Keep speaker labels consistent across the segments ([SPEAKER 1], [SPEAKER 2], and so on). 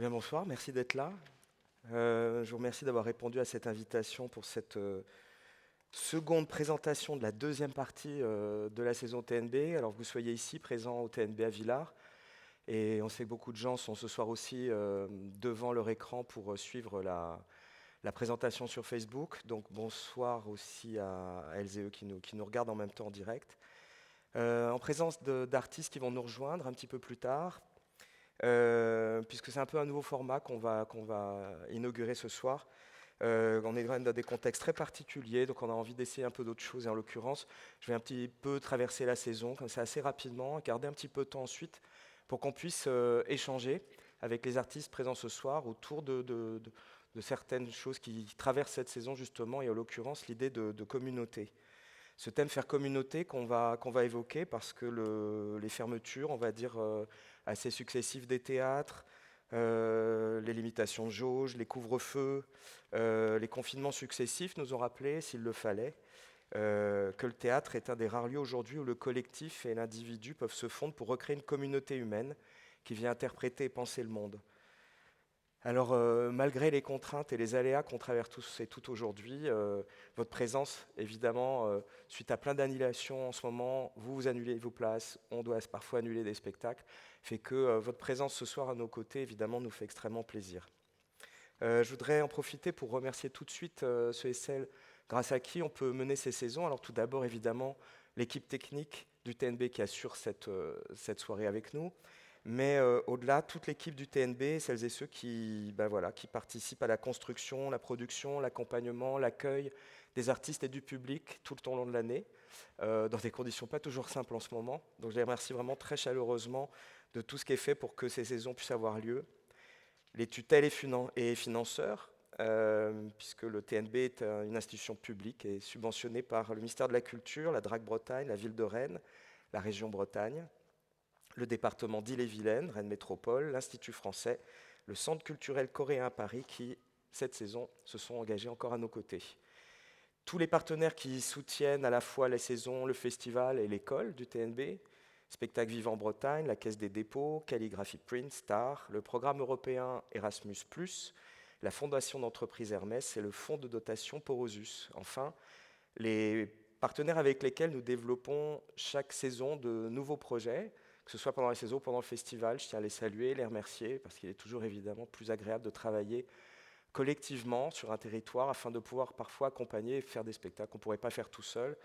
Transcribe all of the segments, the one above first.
[SPEAKER 1] Eh bien, bonsoir, merci d'être là. Je vous remercie d'avoir répondu à cette invitation pour cette seconde présentation de la deuxième partie de la saison TNB. Alors que vous soyez ici, présent au TNB à Villars, et on sait que beaucoup de gens sont ce soir aussi devant leur écran pour suivre la présentation sur Facebook. Donc bonsoir aussi à elles et eux qui nous regardent en même temps en direct. En présence d'artistes qui vont nous rejoindre un petit peu plus tard. Puisque c'est un peu un nouveau format qu'on va inaugurer ce soir. On est dans des contextes très particuliers, donc on a envie d'essayer un peu d'autres choses. Et en l'occurrence, je vais un petit peu traverser la saison, comme ça assez rapidement, garder un petit peu de temps ensuite pour qu'on puisse échanger avec les artistes présents ce soir autour de certaines choses qui traversent cette saison justement, et en l'occurrence l'idée de communauté. Ce thème faire communauté qu'on va évoquer parce que les fermetures, on va dire, assez successives des théâtres, les limitations de jauge, les couvre-feux, les confinements successifs nous ont rappelé, s'il le fallait, que le théâtre est un des rares lieux aujourd'hui où le collectif et l'individu peuvent se fondre pour recréer une communauté humaine qui vient interpréter et penser le monde. Alors, malgré les contraintes et les aléas qu'on traverse tous et toutes aujourd'hui, votre présence, évidemment, suite à plein d'annulations en ce moment, vous annulez vos places, on doit parfois annuler des spectacles, fait que votre présence ce soir à nos côtés, évidemment, nous fait extrêmement plaisir. Je voudrais en profiter pour remercier tout de suite ceux et celles grâce à qui on peut mener ces saisons. Alors, tout d'abord, évidemment, l'équipe technique du TNB qui assure cette soirée avec nous. Mais au-delà, toute l'équipe du TNB, celles et ceux qui, ben voilà, qui participent à la construction, la production, l'accompagnement, l'accueil des artistes et du public tout le long de l'année, dans des conditions pas toujours simples en ce moment. Donc je les remercie vraiment très chaleureusement de tout ce qui est fait pour que ces saisons puissent avoir lieu. Les tutelles et financeurs, puisque le TNB est une institution publique et subventionnée par le ministère de la Culture, la DRAC Bretagne, la ville de Rennes, la région Bretagne, le département d'Ille-et-Vilaine, Rennes Métropole, l'Institut français, le Centre culturel coréen à Paris qui, cette saison, se sont engagés encore à nos côtés. Tous les partenaires qui soutiennent à la fois les saisons, le festival et l'école du TNB, Spectacle Vivant Bretagne, la Caisse des dépôts, Calligraphy Print, Star, le programme européen Erasmus+, la Fondation d'entreprise Hermès et le fonds de dotation Porosus. Enfin, les partenaires avec lesquels nous développons chaque saison de nouveaux projets, que ce soit pendant la saison ou pendant le festival. Je tiens à les saluer, les remercier, parce qu'il est toujours évidemment plus agréable de travailler collectivement sur un territoire afin de pouvoir parfois accompagner et faire des spectacles qu'on ne pourrait pas faire tout seul.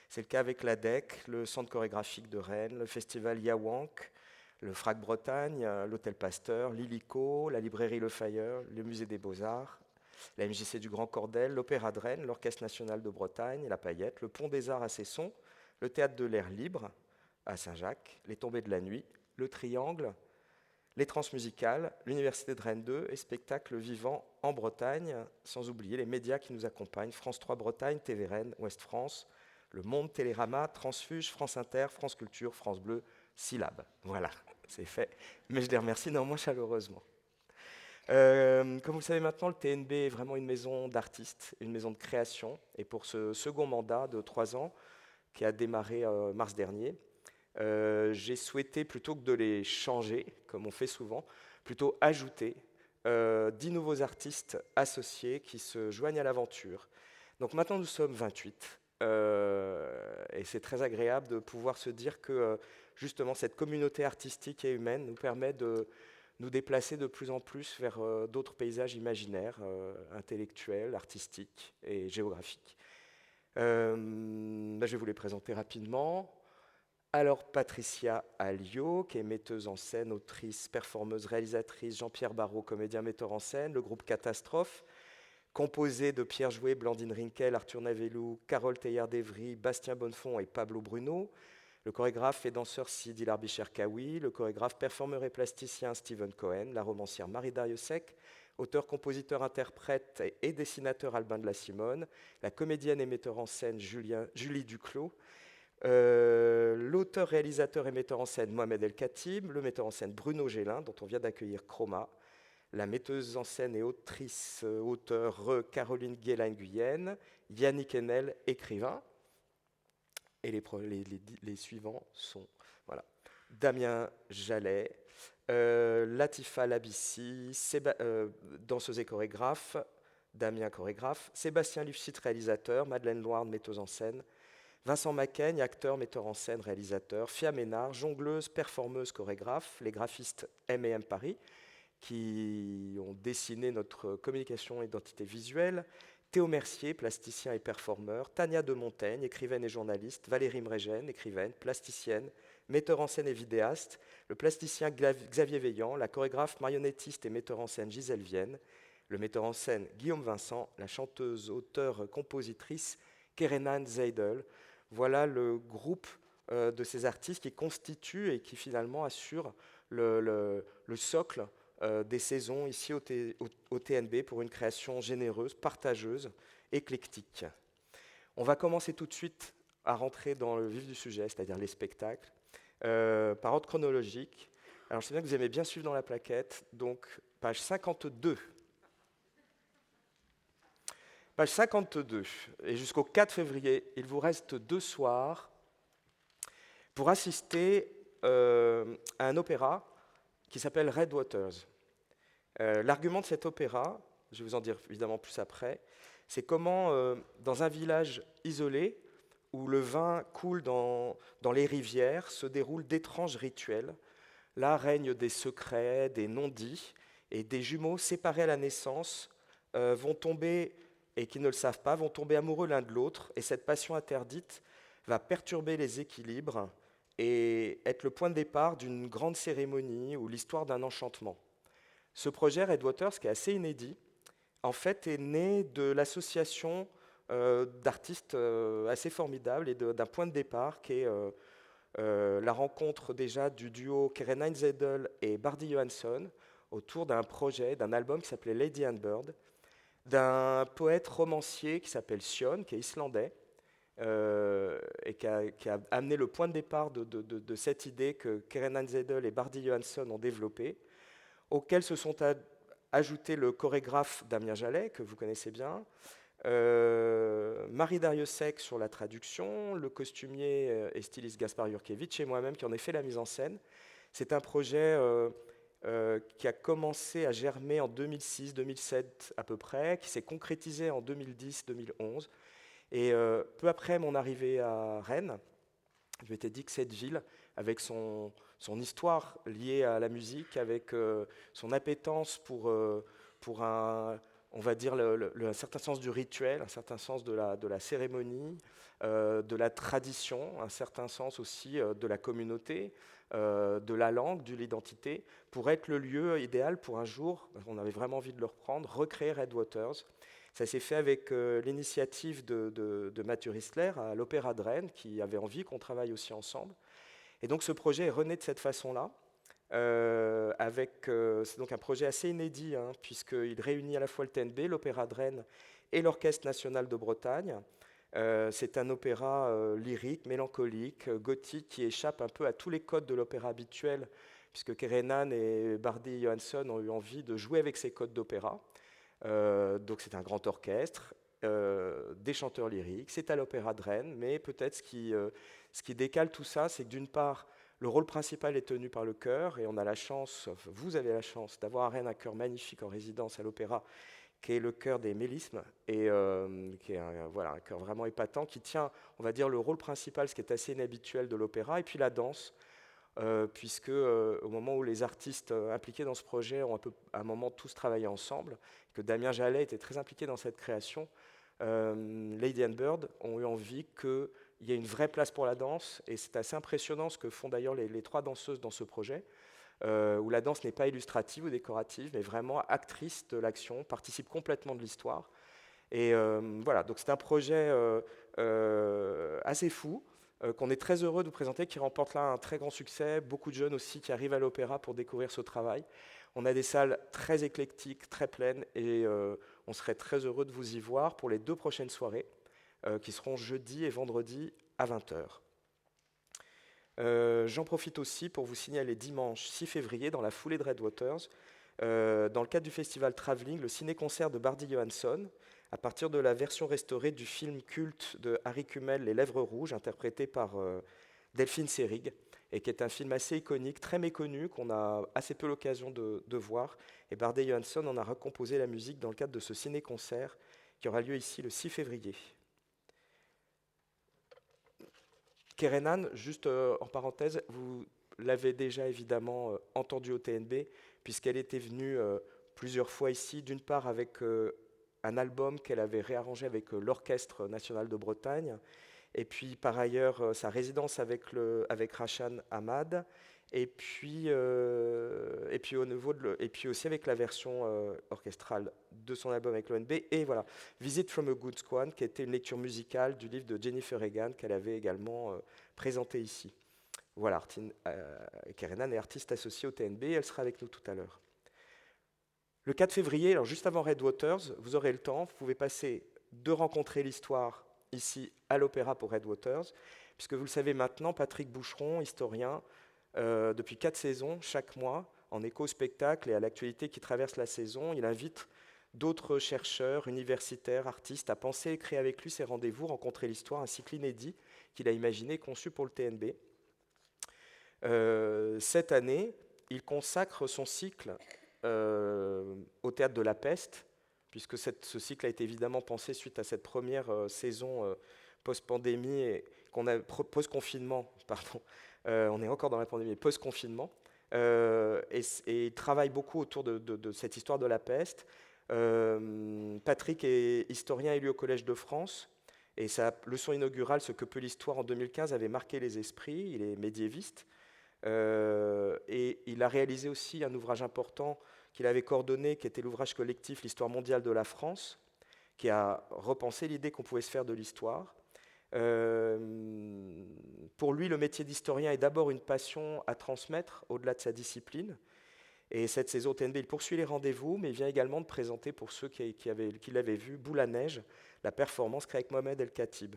[SPEAKER 1] C'est le cas avec l'ADEC, le Centre chorégraphique de Rennes, le festival Yawank, le FRAC Bretagne, l'Hôtel Pasteur, l'Illico, la librairie Le Fayeur, le Musée des Beaux-Arts, la MJC du Grand Cordel, l'Opéra de Rennes, l'Orchestre national de Bretagne, la Paillette, le Pont des Arts à Cesson, le Théâtre de l'Air libre à Saint-Jacques, les Tombées de la Nuit, le Triangle, les Transmusicales, l'Université de Rennes 2 et Spectacle Vivant en Bretagne, sans oublier les médias qui nous accompagnent, France 3 Bretagne, TV Rennes, Ouest France, Le Monde, Télérama, Transfuge, France Inter, France Culture, France Bleu, Syllab. Voilà, c'est fait. Mais je les remercie néanmoins chaleureusement. Comme vous le savez maintenant, le TNB est vraiment une maison d'artistes, une maison de création. Et pour ce second mandat de 3 ans, qui a démarré mars dernier, j'ai souhaité, plutôt que de les changer, comme on fait souvent, plutôt ajouter 10 nouveaux artistes associés qui se joignent à l'aventure. Donc maintenant, nous sommes 28. Et c'est très agréable de pouvoir se dire que justement cette communauté artistique et humaine nous permet de nous déplacer de plus en plus vers d'autres paysages imaginaires, intellectuels, artistiques et géographiques. Je vais vous les présenter rapidement. Alors Patricia Alliot, qui est metteuse en scène, autrice, performeuse, réalisatrice, Jean-Pierre Barrault, comédien, metteur en scène, le groupe Catastrophe, composé de Pierre Jouet, Blandine Rinkel, Arthur Navellou, Carole Teilhard-Evry, Bastien Bonnefond et Pablo Bruno, le chorégraphe et danseur Sidi Larbicher-Kawi, le chorégraphe, performeur et plasticien Steven Cohen, la romancière Marie Dariussec, auteur, compositeur, interprète et dessinateur Albin de la Simone, la comédienne et metteur en scène Julie Duclos, l'auteur, réalisateur et metteur en scène Mohamed El Khatib, le metteur en scène Bruno Gélin, dont on vient d'accueillir Chroma, la metteuse en scène et autrice, auteur Caroline Guélain-Guyenne, Yannick Enel, écrivain, et les suivants sont voilà, Damien Jallet, Latifa Labissi, danseuse et chorégraphe, Damien chorégraphe, Sébastien Lufsit réalisateur, Madeleine Loire metteuse en scène, Vincent Macaigne, acteur, metteur en scène, réalisateur, Fia Ménard, jongleuse, performeuse, chorégraphe, les graphistes M&M Paris, qui ont dessiné notre communication et identité visuelle, Théo Mercier, plasticien et performeur, Tania de Montaigne, écrivaine et journaliste, Valérie Mrégène, écrivaine, plasticienne, metteur en scène et vidéaste, le plasticien Xavier Veillant, la chorégraphe, marionnettiste et metteur en scène Gisèle Vienne, le metteur en scène Guillaume Vincent, la chanteuse, auteure, compositrice Kerenan Zeidel. Voilà le groupe de ces artistes qui constituent et qui finalement assurent le socle des saisons ici au TNB pour une création généreuse, partageuse, éclectique. On va commencer tout de suite à rentrer dans le vif du sujet, c'est-à-dire les spectacles, par ordre chronologique. Alors je sais bien que vous aimez bien suivre dans la plaquette, donc page 52. Page 52, et jusqu'au 4 février, il vous reste 2 soirs pour assister à un opéra qui s'appelle Red Waters. L'argument de cet opéra, je vais vous en dire évidemment plus après, c'est comment dans un village isolé où le vin coule dans les rivières se déroulent d'étranges rituels. Là règnent des secrets, des non-dits, et des jumeaux séparés à la naissance vont tomber, et qui ne le savent pas, vont tomber amoureux l'un de l'autre, et cette passion interdite va perturber les équilibres et être le point de départ d'une grande cérémonie ou l'histoire d'un enchantement. Ce projet Red Waters, qui est assez inédit, en fait est né de l'association d'artistes assez formidables et d'un point de départ qui est la rencontre déjà du duo Kerenan Zeidel et Bardi Johansson autour d'un projet, d'un album qui s'appelait Lady and Bird, d'un poète romancier qui s'appelle Sion, qui est islandais, et qui a amené le point de départ de cette idée que Kerenan Zeidel et Bardi Johansson ont développée, auquel se sont ajoutés le chorégraphe Damien Jallet, que vous connaissez bien, Marie Dariussec sur la traduction, le costumier et styliste Gaspard Jurkiewicz et moi-même qui en ai fait la mise en scène. C'est un projet qui a commencé à germer en 2006-2007 à peu près, qui s'est concrétisé en 2010-2011. Et peu après mon arrivée à Rennes, je m'étais dit que cette ville, avec son histoire liée à la musique, avec son appétence pour on va dire, un certain sens du rituel, un certain sens de la cérémonie, de la tradition, un certain sens aussi de la communauté, de la langue, de l'identité, pour être le lieu idéal pour un jour, on avait vraiment envie de le reprendre, recréer Red Waters. Ça s'est fait avec l'initiative de Mathieu Rissler à l'Opéra de Rennes, qui avait envie qu'on travaille aussi ensemble. Et donc ce projet est rené de cette façon-là. C'est donc un projet assez inédit, hein, puisqu'il réunit à la fois le TNB, l'Opéra de Rennes et l'Orchestre national de Bretagne. C'est un opéra lyrique, mélancolique, gothique, qui échappe un peu à tous les codes de l'opéra habituel, puisque Kerenan et Bardi Johansson ont eu envie de jouer avec ces codes d'opéra. Donc c'est un grand orchestre, des chanteurs lyriques, c'est à l'Opéra de Rennes, mais peut-être ce qui décale tout ça, c'est que d'une part, le rôle principal est tenu par le chœur, et on a la chance, vous avez la chance, d'avoir à Rennes un chœur magnifique en résidence à l'Opéra, qui est le chœur des Mélismes, et qui est un chœur vraiment épatant, qui tient, on va dire, le rôle principal, ce qui est assez inhabituel de l'opéra, et puis la danse, puisque au moment où les artistes impliqués dans ce projet ont à un moment tous travaillé ensemble, que Damien Jallet était très impliqué dans cette création, Lady and Bird ont eu envie qu'il y ait une vraie place pour la danse, et c'est assez impressionnant ce que font d'ailleurs les 3 danseuses dans ce projet, où la danse n'est pas illustrative ou décorative, mais vraiment actrice de l'action, participe complètement de l'histoire. Et voilà, donc c'est un projet assez fou, qu'on est très heureux de vous présenter, qui remporte là un très grand succès. Beaucoup de jeunes aussi qui arrivent à l'opéra pour découvrir ce travail. On a des salles très éclectiques, très pleines, et on serait très heureux de vous y voir pour les 2 prochaines soirées, qui seront jeudi et vendredi à 20h. J'en profite aussi pour vous signaler dimanche 6 février, dans la foulée de Red Waters, dans le cadre du festival Travelling, le ciné-concert de Bardi Johansson, à partir de la version restaurée du film culte de Harry Kummel, Les Lèvres Rouges, interprété par Delphine Seyrig. et qui est un film assez iconique, très méconnu, qu'on a assez peu l'occasion de voir. Et Bardet Johansson en a recomposé la musique dans le cadre de ce ciné-concert qui aura lieu ici le 6 février. Kerenan, juste en parenthèse, vous l'avez déjà évidemment entendue au TNB, puisqu'elle était venue plusieurs fois ici, d'une part avec un album qu'elle avait réarrangé avec l'Orchestre national de Bretagne, et puis par ailleurs sa résidence avec Rachan Ahmad, et puis aussi avec la version orchestrale de son album avec l'ONB, et voilà, Visit from a Good Squad, qui était une lecture musicale du livre de Jennifer Egan qu'elle avait également présenté ici. Voilà, Kerenan est artiste associée au TNB, elle sera avec nous tout à l'heure. Le 4 février, alors juste avant Red Waters, vous aurez le temps, vous pouvez passer de rencontrer l'histoire ici à l'Opéra pour Red Waters, puisque vous le savez maintenant, Patrick Boucheron, historien, depuis 4 saisons, chaque mois, en écho au spectacle et à l'actualité qui traverse la saison, il invite d'autres chercheurs, universitaires, artistes à penser et créer avec lui ces rendez-vous, rencontrer l'histoire, un cycle inédit qu'il a imaginé et conçu pour le TNB. Cette année, il consacre son cycle au théâtre de la peste, puisque ce cycle a été évidemment pensé suite à cette première saison post-pandémie, post-confinement, pardon. On est encore dans la pandémie, post-confinement, et il travaille beaucoup autour de cette histoire de la peste. Patrick est historien élu au Collège de France, et sa leçon inaugurale, Ce que peut l'histoire, en 2015, avait marqué les esprits. Il est médiéviste, et il a réalisé aussi un ouvrage important qu'il avait coordonné, qui était l'ouvrage collectif L'histoire mondiale de la France, qui a repensé l'idée qu'on pouvait se faire de l'histoire. Pour lui, le métier d'historien est d'abord une passion à transmettre au-delà de sa discipline. Et cette saison TNB, il poursuit les rendez-vous, mais il vient également de présenter, pour ceux qui l'avaient vu, Boule à neige, la performance créée avec Mohamed El Khatib.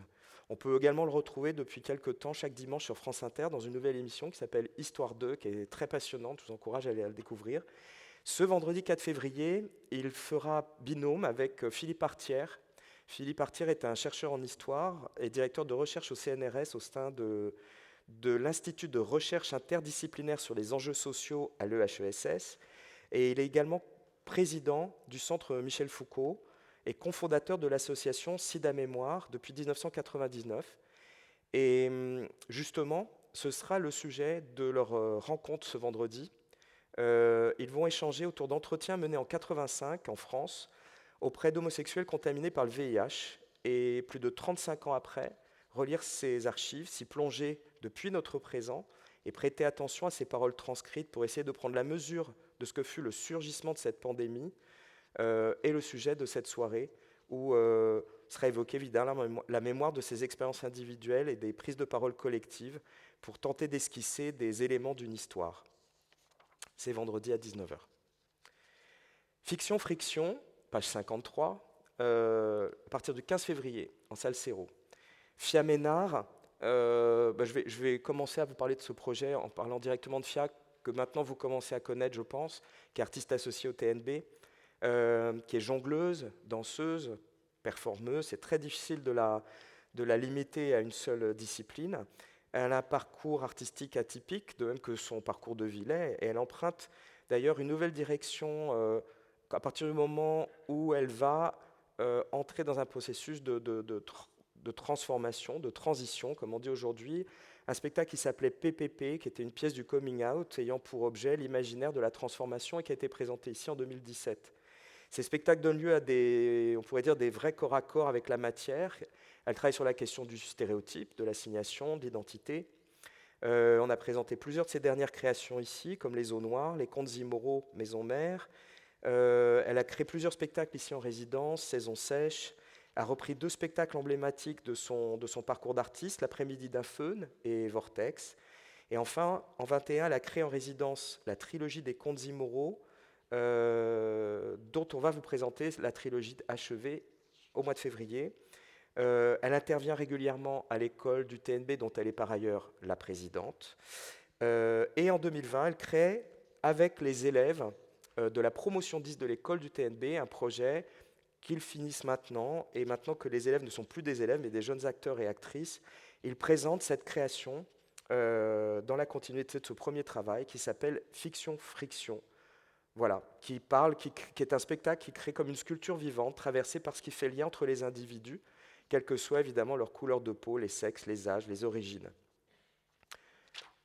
[SPEAKER 1] On peut également le retrouver depuis quelques temps, chaque dimanche sur France Inter, dans une nouvelle émission qui s'appelle Histoire 2, qui est très passionnante, je vous encourage à aller la découvrir. Ce vendredi 4 février, il fera binôme avec Philippe Artière. Philippe Artière est un chercheur en histoire et directeur de recherche au CNRS au sein de l'Institut de recherche interdisciplinaire sur les enjeux sociaux à l'EHESS. Et il est également président du Centre Michel Foucault et cofondateur de l'association SIDA Mémoire depuis 1999. Et justement, ce sera le sujet de leur rencontre ce vendredi. Ils vont échanger autour d'entretiens menés en 1985 en France auprès d'homosexuels contaminés par le VIH. Et plus de 35 ans après, relire ces archives, s'y plonger depuis notre présent et prêter attention à ces paroles transcrites pour essayer de prendre la mesure de ce que fut le surgissement de cette pandémie est le sujet de cette soirée où sera évoquée évidemment la mémoire de ces expériences individuelles et des prises de parole collectives pour tenter d'esquisser des éléments d'une histoire. C'est vendredi à 19h. Fiction Friction, page 53, à partir du 15 février, en salle Céro. Fia Ménard, je vais commencer à vous parler de ce projet en parlant directement de Fia, que maintenant vous commencez à connaître, je pense, qui est artiste associée au TNB, qui est jongleuse, danseuse, performeuse. C'est très difficile de la limiter à une seule discipline. Elle a un parcours artistique atypique, de même que son parcours de vie l'est, et elle emprunte d'ailleurs une nouvelle direction à partir du moment où elle va entrer dans un processus de transformation, de transition, comme on dit aujourd'hui, un spectacle qui s'appelait PPP, qui était une pièce du coming out, ayant pour objet l'imaginaire de la transformation et qui a été présenté ici en 2017. Ces spectacles donnent lieu à on pourrait dire, des vrais corps à corps avec la matière. Elle travaille sur la question du stéréotype, de l'assignation, de l'identité. On a présenté plusieurs de ses dernières créations ici, comme Les Eaux Noires, Les Contes Immoraux, Maison Mère. Elle a créé plusieurs spectacles ici en résidence, Saison Sèche, a repris 2 spectacles emblématiques de son parcours d'artiste, L'Après-midi d'un Feune et Vortex. Et enfin, en 2021, elle a créé en résidence la trilogie des Contes Immoraux, dont on va vous présenter la trilogie achevée au mois de février. Elle intervient régulièrement à l'école du TNB, dont elle est par ailleurs la présidente. Et en 2020, elle crée, avec les élèves de la promotion 10 de l'école du TNB, un projet qu'ils finissent maintenant, et maintenant que les élèves ne sont plus des élèves, mais des jeunes acteurs et actrices, ils présentent cette création dans la continuité de ce premier travail qui s'appelle Fiction Friction. Voilà, qui est un spectacle qui crée comme une sculpture vivante traversée par ce qui fait lien entre les individus, quelle que soit évidemment leur couleur de peau, les sexes, les âges, les origines.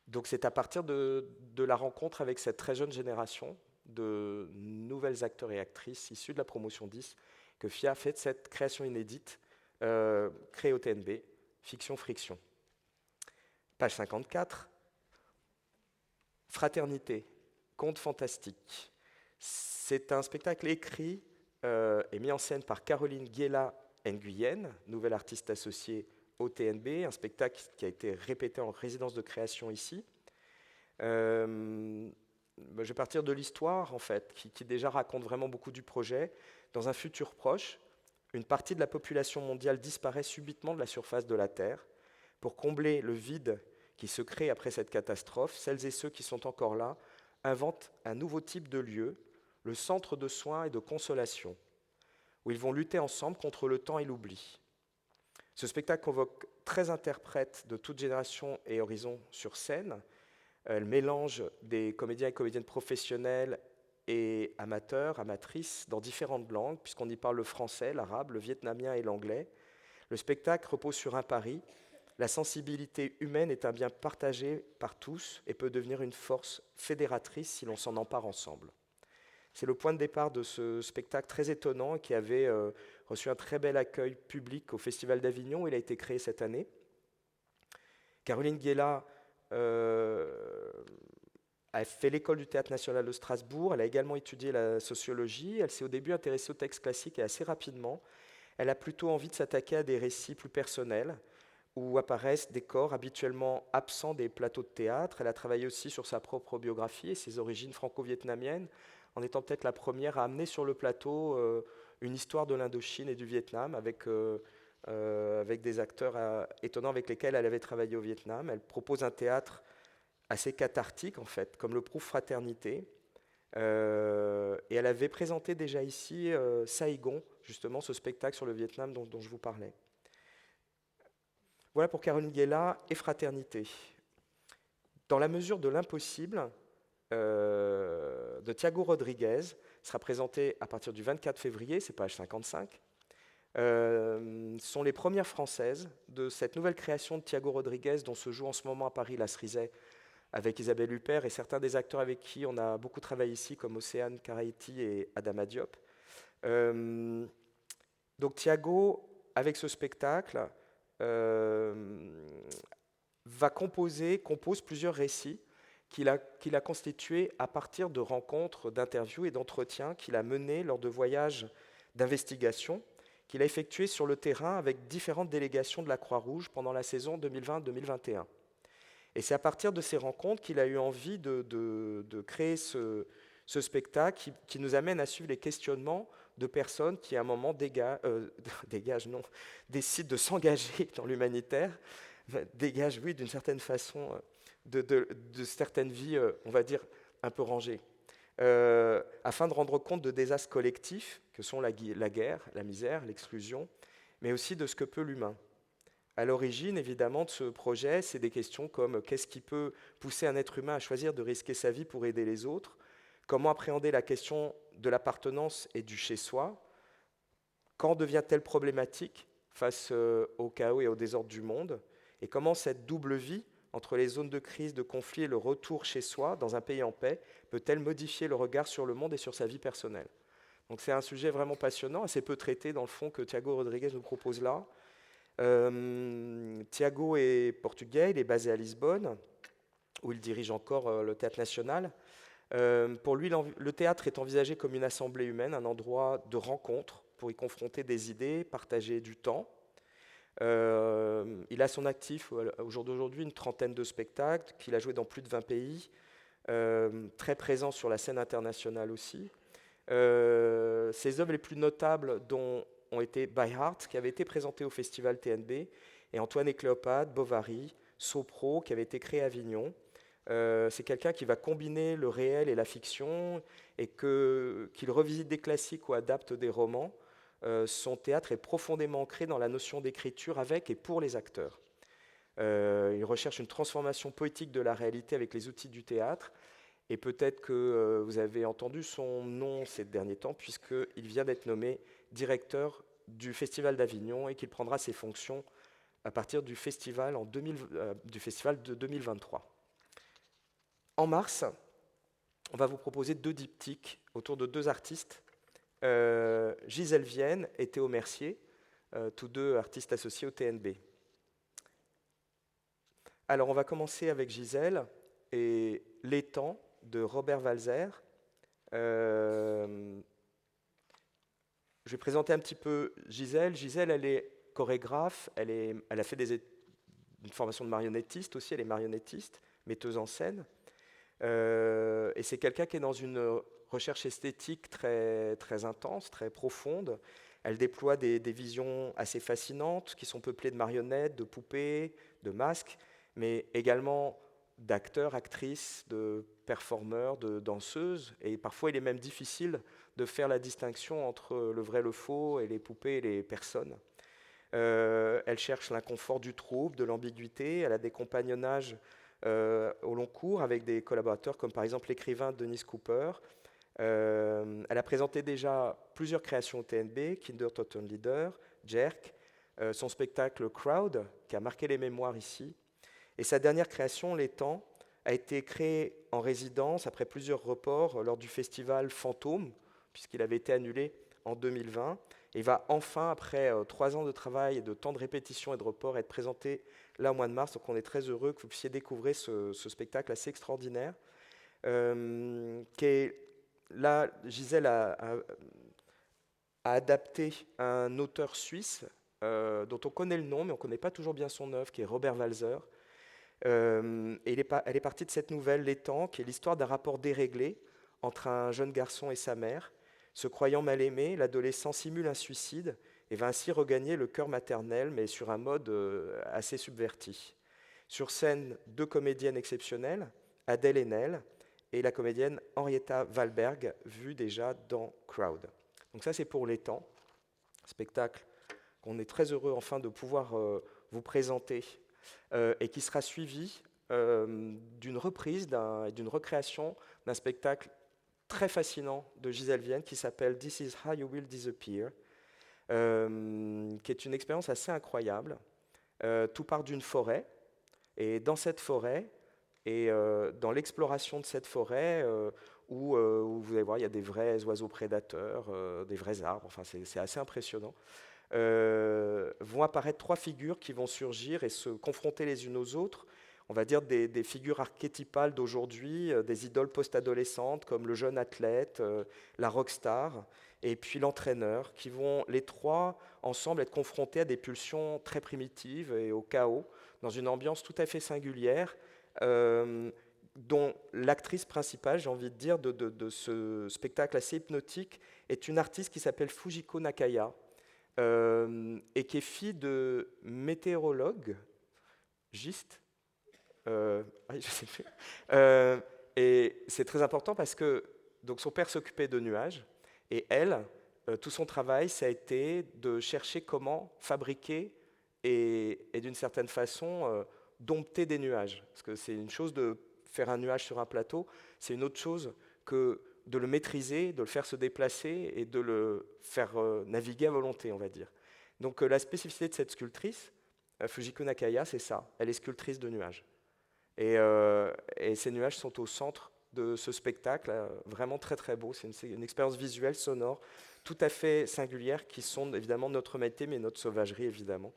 [SPEAKER 1] Donc c'est à partir de la rencontre avec cette très jeune génération de nouvelles acteurs et actrices issus de la promotion 10 que FIA a fait cette création inédite créée au TNB, Fiction Friction. Page 54, Fraternité, conte fantastique. C'est un spectacle écrit et mis en scène par Caroline Guéla Nguyen, nouvelle artiste associée au TNB, un spectacle qui a été répété en résidence de création ici. Je vais partir de l'histoire, en fait, qui déjà raconte vraiment beaucoup du projet. Dans un futur proche, une partie de la population mondiale disparaît subitement de la surface de la Terre. Pour combler le vide qui se crée après cette catastrophe, celles et ceux qui sont encore là inventent un nouveau type de lieu, le centre de soins et de consolation, où ils vont lutter ensemble contre le temps et l'oubli. Ce spectacle convoque 13 interprètes de toute génération et horizon sur scène. Elle mélange des comédiens et comédiennes professionnels et amateurs, amatrices, dans différentes langues, puisqu'on y parle le français, l'arabe, le vietnamien et l'anglais. Le spectacle repose sur un pari. La sensibilité humaine est un bien partagé par tous et peut devenir une force fédératrice si l'on s'en empare ensemble. C'est le point de départ de ce spectacle très étonnant qui avait reçu un très bel accueil public au Festival d'Avignon. Il a été créé cette année. Caroline Guéla a fait l'école du Théâtre national de Strasbourg. Elle a également étudié la sociologie. Elle s'est au début intéressée au texte classique et assez rapidement, elle a plutôt envie de s'attaquer à des récits plus personnels où apparaissent des corps habituellement absents des plateaux de théâtre. Elle a travaillé aussi sur sa propre biographie et ses origines franco-vietnamiennes, en étant peut-être la première à amener sur le plateau une histoire de l'Indochine et du Vietnam avec des acteurs étonnants avec lesquels elle avait travaillé au Vietnam. Elle propose un théâtre assez cathartique, en fait, comme le prouve Fraternité. Et elle avait présenté déjà ici Saigon, justement, ce spectacle sur le Vietnam dont je vous parlais. Voilà pour Caroline Guéla et Fraternité. Dans la mesure de l'impossible, de Thiago Rodriguez sera présenté à partir du 24 février, c'est page 55. Sont les premières françaises de cette nouvelle création de Thiago Rodriguez dont se joue en ce moment à Paris la Cerisay avec Isabelle Huppert et certains des acteurs avec qui on a beaucoup travaillé ici comme Océane Karaiti et Adama Diop. Donc Thiago, avec ce spectacle, compose plusieurs récits qu'il a constitués à partir de rencontres, d'interviews et d'entretiens qu'il a menés lors de voyages d'investigation qu'il a effectués sur le terrain avec différentes délégations de la Croix-Rouge pendant la saison 2020-2021. Et c'est à partir de ces rencontres qu'il a eu envie de créer ce spectacle qui nous amène à suivre les questionnements de personnes qui, à un moment, décident de s'engager dans l'humanitaire, dégagent, oui, d'une certaine façon, de certaines vies, on va dire, un peu rangées, afin de rendre compte de désastres collectifs que sont la guerre, la misère, l'exclusion, mais aussi de ce que peut l'humain. À l'origine, évidemment, de ce projet, c'est des questions comme qu'est-ce qui peut pousser un être humain à choisir de risquer sa vie pour aider les autres? Comment appréhender la question de l'appartenance et du chez-soi? Quand devient-elle problématique face au chaos et au désordre du monde? Et comment cette double vie entre les zones de crise, de conflit et le retour chez soi, dans un pays en paix, peut-elle modifier le regard sur le monde et sur sa vie personnelle? Donc c'est un sujet vraiment passionnant, assez peu traité dans le fond que Thiago Rodriguez nous propose là. Thiago est portugais, il est basé à Lisbonne, où il dirige encore le Théâtre National. Pour lui, le théâtre est envisagé comme une assemblée humaine, un endroit de rencontre pour y confronter des idées, partager du temps. Il a à son actif, au jour d'aujourd'hui, une trentaine de spectacles qu'il a joué dans plus de 20 pays, très présent sur la scène internationale aussi. Ses œuvres les plus notables dont ont été By Heart, qui avait été présenté au Festival TNB, et Antoine et Cléopâtre, Bovary, Sopro, qui avait été créé à Avignon. C'est quelqu'un qui va combiner le réel et la fiction, et qu'il revisite des classiques ou adapte des romans. Son théâtre est profondément ancré dans la notion d'écriture avec et pour les acteurs. Il recherche une transformation poétique de la réalité avec les outils du théâtre. Et peut-être que vous avez entendu son nom ces derniers temps, puisqu'il vient d'être nommé directeur du Festival d'Avignon et qu'il prendra ses fonctions à partir du festival, du festival de 2023. En mars, on va vous proposer 2 diptyques autour de 2 artistes, Gisèle Vienne et Théo Mercier, tous 2 artistes associés au TNB. Alors, on va commencer avec Gisèle et L'étang de Robert Walser. Je vais présenter un petit peu Gisèle. Gisèle, elle est chorégraphe, elle a fait une formation de marionnettiste aussi, elle est marionnettiste, metteuse en scène. Et c'est quelqu'un qui est dans une recherche esthétique très, très intense, très profonde. Elle déploie des visions assez fascinantes qui sont peuplées de marionnettes, de poupées, de masques, mais également d'acteurs, actrices, de performeurs, de danseuses. Et parfois, il est même difficile de faire la distinction entre le vrai, le faux, et les poupées et les personnes. Elle cherche l'inconfort du trouble, de l'ambiguïté. Elle a des compagnonnages au long cours avec des collaborateurs comme par exemple l'écrivain Dennis Cooper. Elle a présenté déjà plusieurs créations au TNB, Kinder Totten Leader, Jerk, son spectacle Crowd, qui a marqué les mémoires ici. Et sa dernière création, L'étang, a été créée en résidence après plusieurs reports lors du festival Fantôme, puisqu'il avait été annulé en 2020. Et va enfin, après 3 ans de travail et de temps de répétition et de report, être présenté là au mois de mars. Donc on est très heureux que vous puissiez découvrir ce spectacle assez extraordinaire. Là, Gisèle a adapté un auteur suisse dont on connaît le nom, mais on ne connaît pas toujours bien son œuvre, qui est Robert Walser. Et elle est partie de cette nouvelle, L'étang, qui est l'histoire d'un rapport déréglé entre un jeune garçon et sa mère. Se croyant mal aimé, l'adolescent simule un suicide et va ainsi regagner le cœur maternel, mais sur un mode assez subverti. Sur scène, 2 comédiennes exceptionnelles, Adèle Haenel et la comédienne Henrietta Wahlberg, vue déjà dans Crowd. Donc ça, c'est pour L'étang, spectacle qu'on est très heureux enfin de pouvoir vous présenter et qui sera suivi d'une reprise et d'une recréation d'un spectacle très fascinant de Gisèle Vienne qui s'appelle This is how you will disappear, qui est une expérience assez incroyable. Tout part d'une forêt, et dans cette forêt, et dans l'exploration de cette forêt, où vous allez voir, il y a des vrais oiseaux prédateurs, des vrais arbres, enfin c'est assez impressionnant, vont apparaître 3 figures qui vont surgir et se confronter les unes aux autres. On va dire des figures archétypales d'aujourd'hui, des idoles post-adolescentes comme le jeune athlète, la rockstar, et puis l'entraîneur, qui vont les 3 ensemble être confrontés à des pulsions très primitives et au chaos, dans une ambiance tout à fait singulière, dont l'actrice principale, j'ai envie de dire, de ce spectacle assez hypnotique, est une artiste qui s'appelle Fujiko Nakaya, et qui est fille de météorologue, giste, oui, je sais plus. Et c'est très important parce que donc son père s'occupait de nuages et elle, tout son travail, ça a été de chercher comment fabriquer et d'une certaine façon dompter des nuages. Parce que c'est une chose de faire un nuage sur un plateau, c'est une autre chose que de le maîtriser, de le faire se déplacer et de le faire naviguer à volonté, on va dire. Donc la spécificité de cette sculptrice, Fujiko Nakaya, c'est ça, elle est sculptrice de nuages. Et ces nuages sont au centre de ce spectacle, vraiment très très beau. C'est une expérience visuelle, sonore, tout à fait singulière, qui sonde évidemment notre humanité, mais notre sauvagerie évidemment,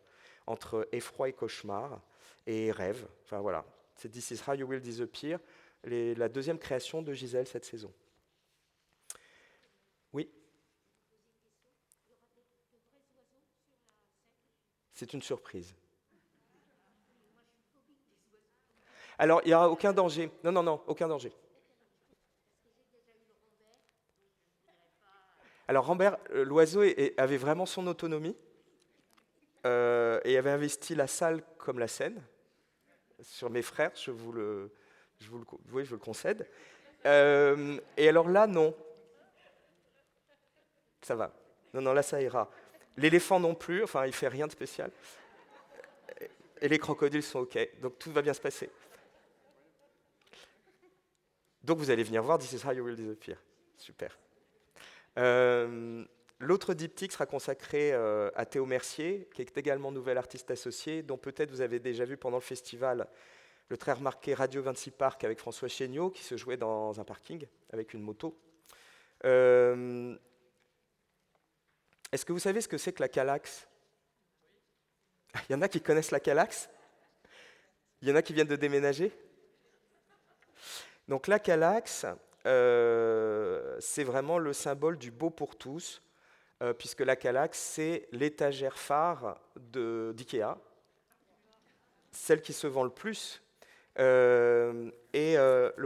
[SPEAKER 1] entre effroi et cauchemar, et rêve. Enfin voilà, c'est This is how you will disappear, la deuxième création de Gisèle cette saison. Oui. C'est une surprise. Alors, il n'y aura aucun danger. Non, non, non, aucun danger. Alors, Rambert, l'oiseau avait vraiment son autonomie et avait investi la salle comme la scène. Sur mes frères, oui, je vous le concède. Et alors là, non. Ça va. Non, non, là, ça ira. L'éléphant non plus, enfin, il fait rien de spécial. Et les crocodiles sont OK, donc tout va bien se passer. Donc vous allez venir voir This is how you will disappear. Super. L'autre diptyque sera consacré à Théo Mercier, qui est également nouvel artiste associé, dont peut-être vous avez déjà vu pendant le festival le très remarqué Radio 26 Park avec François Chéniaud, qui se jouait dans un parking avec une moto. Est-ce que vous savez ce que c'est que la Calax? Il y en a qui connaissent la Calax? Il y en a qui viennent de déménager? Donc la Calax, c'est vraiment le symbole du beau pour tous, puisque la Calax, c'est l'étagère phare d'IKEA, celle qui se vend le plus. Le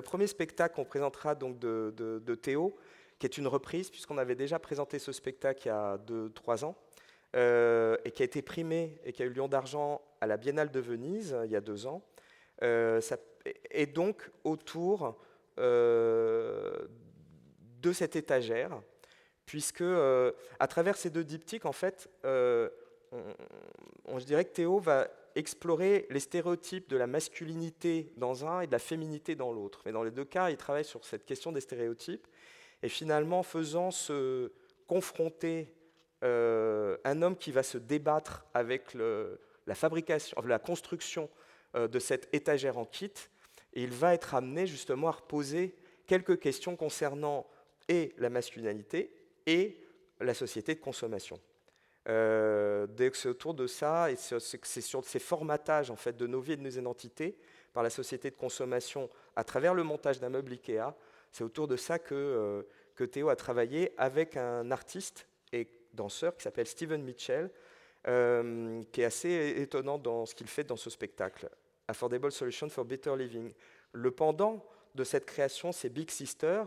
[SPEAKER 1] premier spectacle qu'on présentera donc de Théo, qui est une reprise, puisqu'on avait déjà présenté ce spectacle il y a 2-3 ans, et qui a été primé et qui a eu Lion d'Argent à la Biennale de Venise il y a 2 ans, et donc autour de cette étagère, puisque à travers ces deux diptyques, en fait, je dirais que Théo va explorer les stéréotypes de la masculinité dans un et de la féminité dans l'autre. Mais dans les deux cas, il travaille sur cette question des stéréotypes, et finalement faisant se confronter un homme qui va se débattre avec la fabrication, la construction de cette étagère en kit, et il va être amené justement à reposer quelques questions concernant et la masculinité et la société de consommation. C'est autour de ça, et c'est sur ces formatages en fait, de nos vies et de nos identités par la société de consommation à travers le montage d'un meuble Ikea, c'est autour de ça que Théo a travaillé avec un artiste et danseur qui s'appelle Steven Mitchell, qui est assez étonnant dans ce qu'il fait dans ce spectacle. Affordable Solution for Better Living. Le pendant de cette création, c'est Big Sister,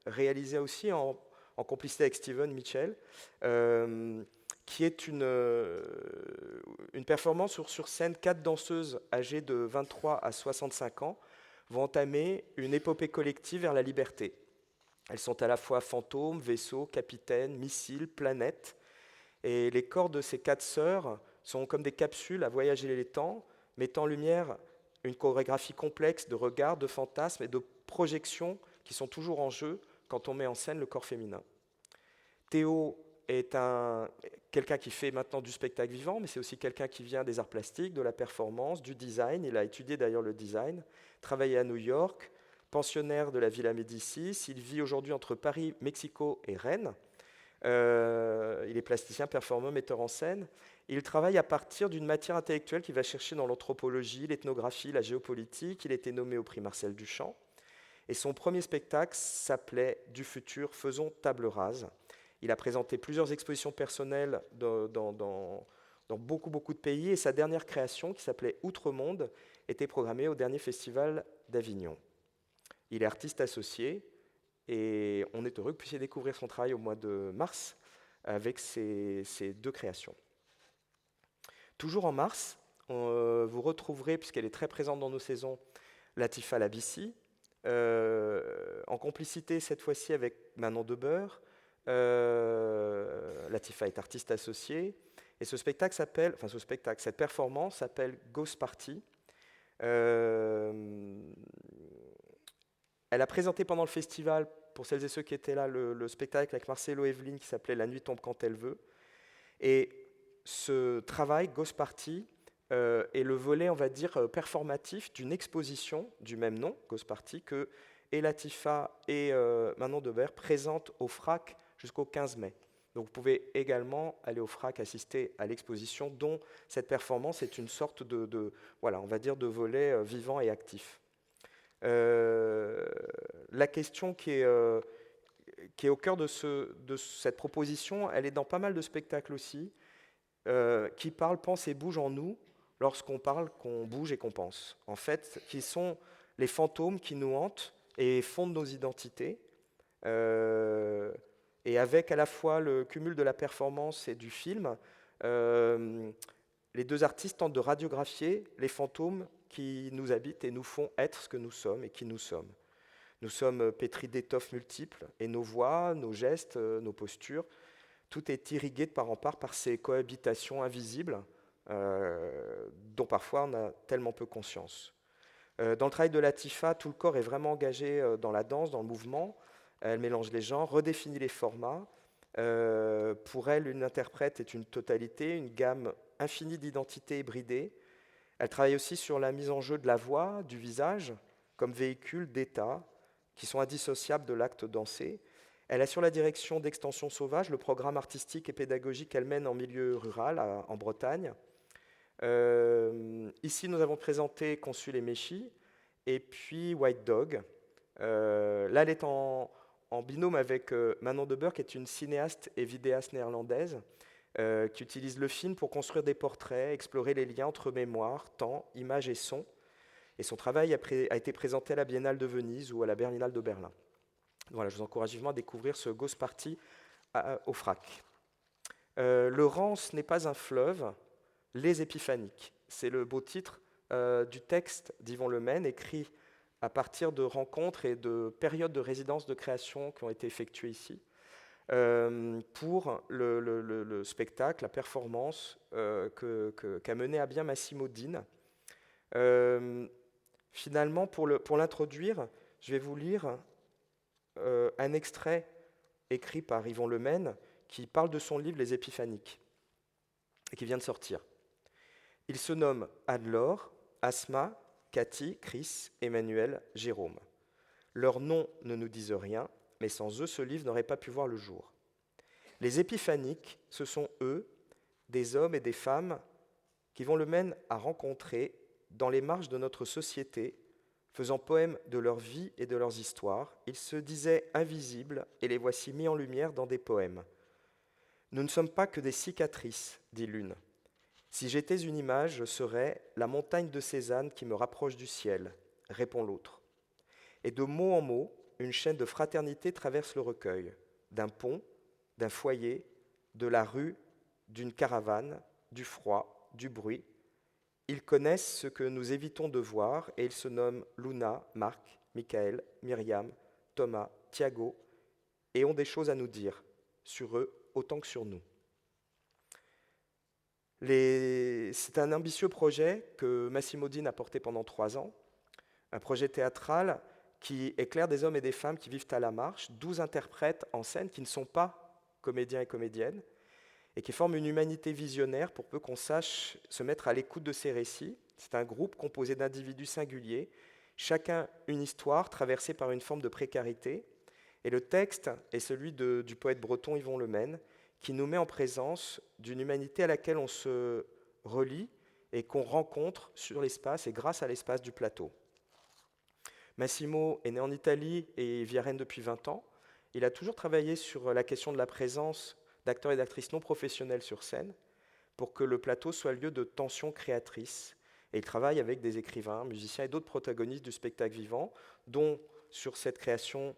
[SPEAKER 1] réalisé aussi en complicité avec Steven Mitchell, qui est une performance sur scène. 4 danseuses âgées de 23 à 65 ans vont entamer une épopée collective vers la liberté. Elles sont à la fois fantômes, vaisseaux, capitaines, missiles, planètes. Et les corps de ces 4 sœurs sont comme des capsules à voyager les temps, mettant en lumière une chorégraphie complexe de regards, de fantasmes et de projections qui sont toujours en jeu quand on met en scène le corps féminin. Théo est quelqu'un qui fait maintenant du spectacle vivant, mais c'est aussi quelqu'un qui vient des arts plastiques, de la performance, du design. Il a étudié d'ailleurs le design, travaillé à New York, pensionnaire de la Villa Médicis. Il vit aujourd'hui entre Paris, Mexico et Rennes. Il est plasticien, performeur, metteur en scène. Il travaille à partir d'une matière intellectuelle qu'il va chercher dans l'anthropologie, l'ethnographie, la géopolitique. Il a été nommé au prix Marcel Duchamp. Et son premier spectacle s'appelait « Du futur, faisons table rase ». Il a présenté plusieurs expositions personnelles dans beaucoup de pays. Et sa dernière création, qui s'appelait « Outre-monde », était programmée au dernier festival d'Avignon. Il est artiste associé. Et on est heureux que vous puissiez découvrir son travail au mois de mars avec ces 2 créations. Toujours en mars, vous retrouverez, puisqu'elle est très présente dans nos saisons, Latifa Labissi, en complicité cette fois-ci avec Manon Debeur. Latifa est artiste associée. Et cette performance s'appelle Ghost Party. Elle a présenté pendant le festival, pour celles et ceux qui étaient là, le spectacle avec Marcelo Evelyn qui s'appelait La nuit tombe quand elle veut. Et ce travail, Ghost Party, est le volet, on va dire, performatif d'une exposition du même nom, Ghost Party, que Latifa et Manon Debert présentent au FRAC jusqu'au 15 mai. Donc vous pouvez également aller au FRAC assister à l'exposition dont cette performance est une sorte voilà, on va dire, de volet vivant et actif. La question qui est au cœur de cette proposition, elle est dans pas mal de spectacles aussi, qui parlent, pensent et bougent en nous lorsqu'on parle, qu'on bouge et qu'on pense. En fait, qui sont les fantômes qui nous hantent et fondent nos identités. Et avec à la fois le cumul de la performance et du film, les 2 artistes tentent de radiographier les fantômes qui nous habitent et nous font être ce que nous sommes et qui nous sommes. Nous sommes pétris d'étoffes multiples et nos voix, nos gestes, nos postures, tout est irrigué de part en part par ces cohabitations invisibles dont parfois on a tellement peu conscience. Dans le travail de Latifa, tout le corps est vraiment engagé dans la danse, dans le mouvement. Elle mélange les genres, redéfinit les formats. Pour elle, une interprète est une totalité, une gamme infinie d'identités hybridées. Elle travaille aussi sur la mise en jeu de la voix, du visage, comme véhicule d'état, qui sont indissociables de l'acte dansé. Elle assure la direction d'Extension Sauvage, le programme artistique et pédagogique qu'elle mène en milieu rural, en Bretagne. Ici, nous avons présenté Consul et Méchi, et puis White Dog. Là, elle est en binôme avec Manon de Burgh, qui est une cinéaste et vidéaste néerlandaise, qui utilise le film pour construire des portraits, explorer les liens entre mémoire, temps, image et son. Et son travail a été présenté à la Biennale de Venise ou à la Berlinale de Berlin. Voilà, je vous encourage vivement à découvrir ce Ghost Party au FRAC. Le Rance n'est pas un fleuve, les épiphaniques. C'est le beau titre du texte d'Yvon Lemaine, écrit à partir de rencontres et de périodes de résidence de création qui ont été effectuées ici, pour le spectacle, la performance qu'a mené à bien Massimo Din. Finalement, pour l'introduire, je vais vous lire un extrait écrit par Yvon Lemaine qui parle de son livre Les Épiphaniques et qui vient de sortir. Il se nomme Anne-Laure, Asma, Cathy, Chris, Emmanuel, Jérôme. Leurs noms ne nous disent rien, mais sans eux, ce livre n'aurait pas pu voir le jour. Les épiphaniques, ce sont eux, des hommes et des femmes qu'Yvon Lemaine a rencontrés dans les marges de notre société, faisant poème de leur vie et de leurs histoires. Ils se disaient invisibles et les voici mis en lumière dans des poèmes. Nous ne sommes pas que des cicatrices, dit l'une. Si j'étais une image, je serais la montagne de Cézanne qui me rapproche du ciel, répond l'autre. Et de mot en mot, une chaîne de fraternité traverse le recueil, d'un pont, d'un foyer, de la rue, d'une caravane, du froid, du bruit. Ils connaissent ce que nous évitons de voir et ils se nomment Luna, Marc, Michael, Myriam, Thomas, Thiago et ont des choses à nous dire, sur eux autant que sur nous. C'est un ambitieux projet que Massimo Din a porté pendant 3 ans, un projet théâtral qui éclaire des hommes et des femmes qui vivent à la marche, 12 interprètes en scène qui ne sont pas comédiens et comédiennes, et qui forment une humanité visionnaire pour peu qu'on sache se mettre à l'écoute de ces récits. C'est un groupe composé d'individus singuliers, chacun une histoire traversée par une forme de précarité, et le texte est celui du poète breton Yvon Lemaine, qui nous met en présence d'une humanité à laquelle on se relie et qu'on rencontre sur l'espace et grâce à l'espace du plateau. Massimo est né en Italie et vit à Rennes depuis 20 ans. Il a toujours travaillé sur la question de la présence d'acteurs et d'actrices non professionnels sur scène pour que le plateau soit lieu de tension créatrice. Et il travaille avec des écrivains, musiciens et d'autres protagonistes du spectacle vivant, dont sur cette création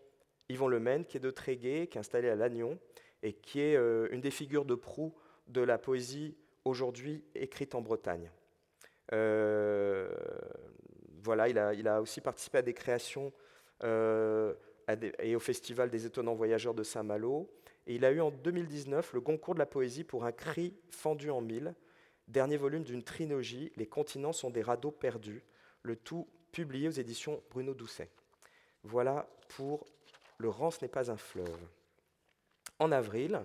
[SPEAKER 1] Yvon Lemaine, qui est de Tréguier, qui est installé à Lannion, et qui est une des figures de proue de la poésie aujourd'hui écrite en Bretagne. Voilà, il a aussi participé à des créations et au Festival des étonnants voyageurs de Saint-Malo. Et il a eu en 2019 le Goncourt de la poésie pour Un cri fendu en mille, dernier volume d'une trilogie, Les continents sont des radeaux perdus, le tout publié aux éditions Bruno Doucet. Voilà pour Le Rance n'est pas un fleuve. En avril,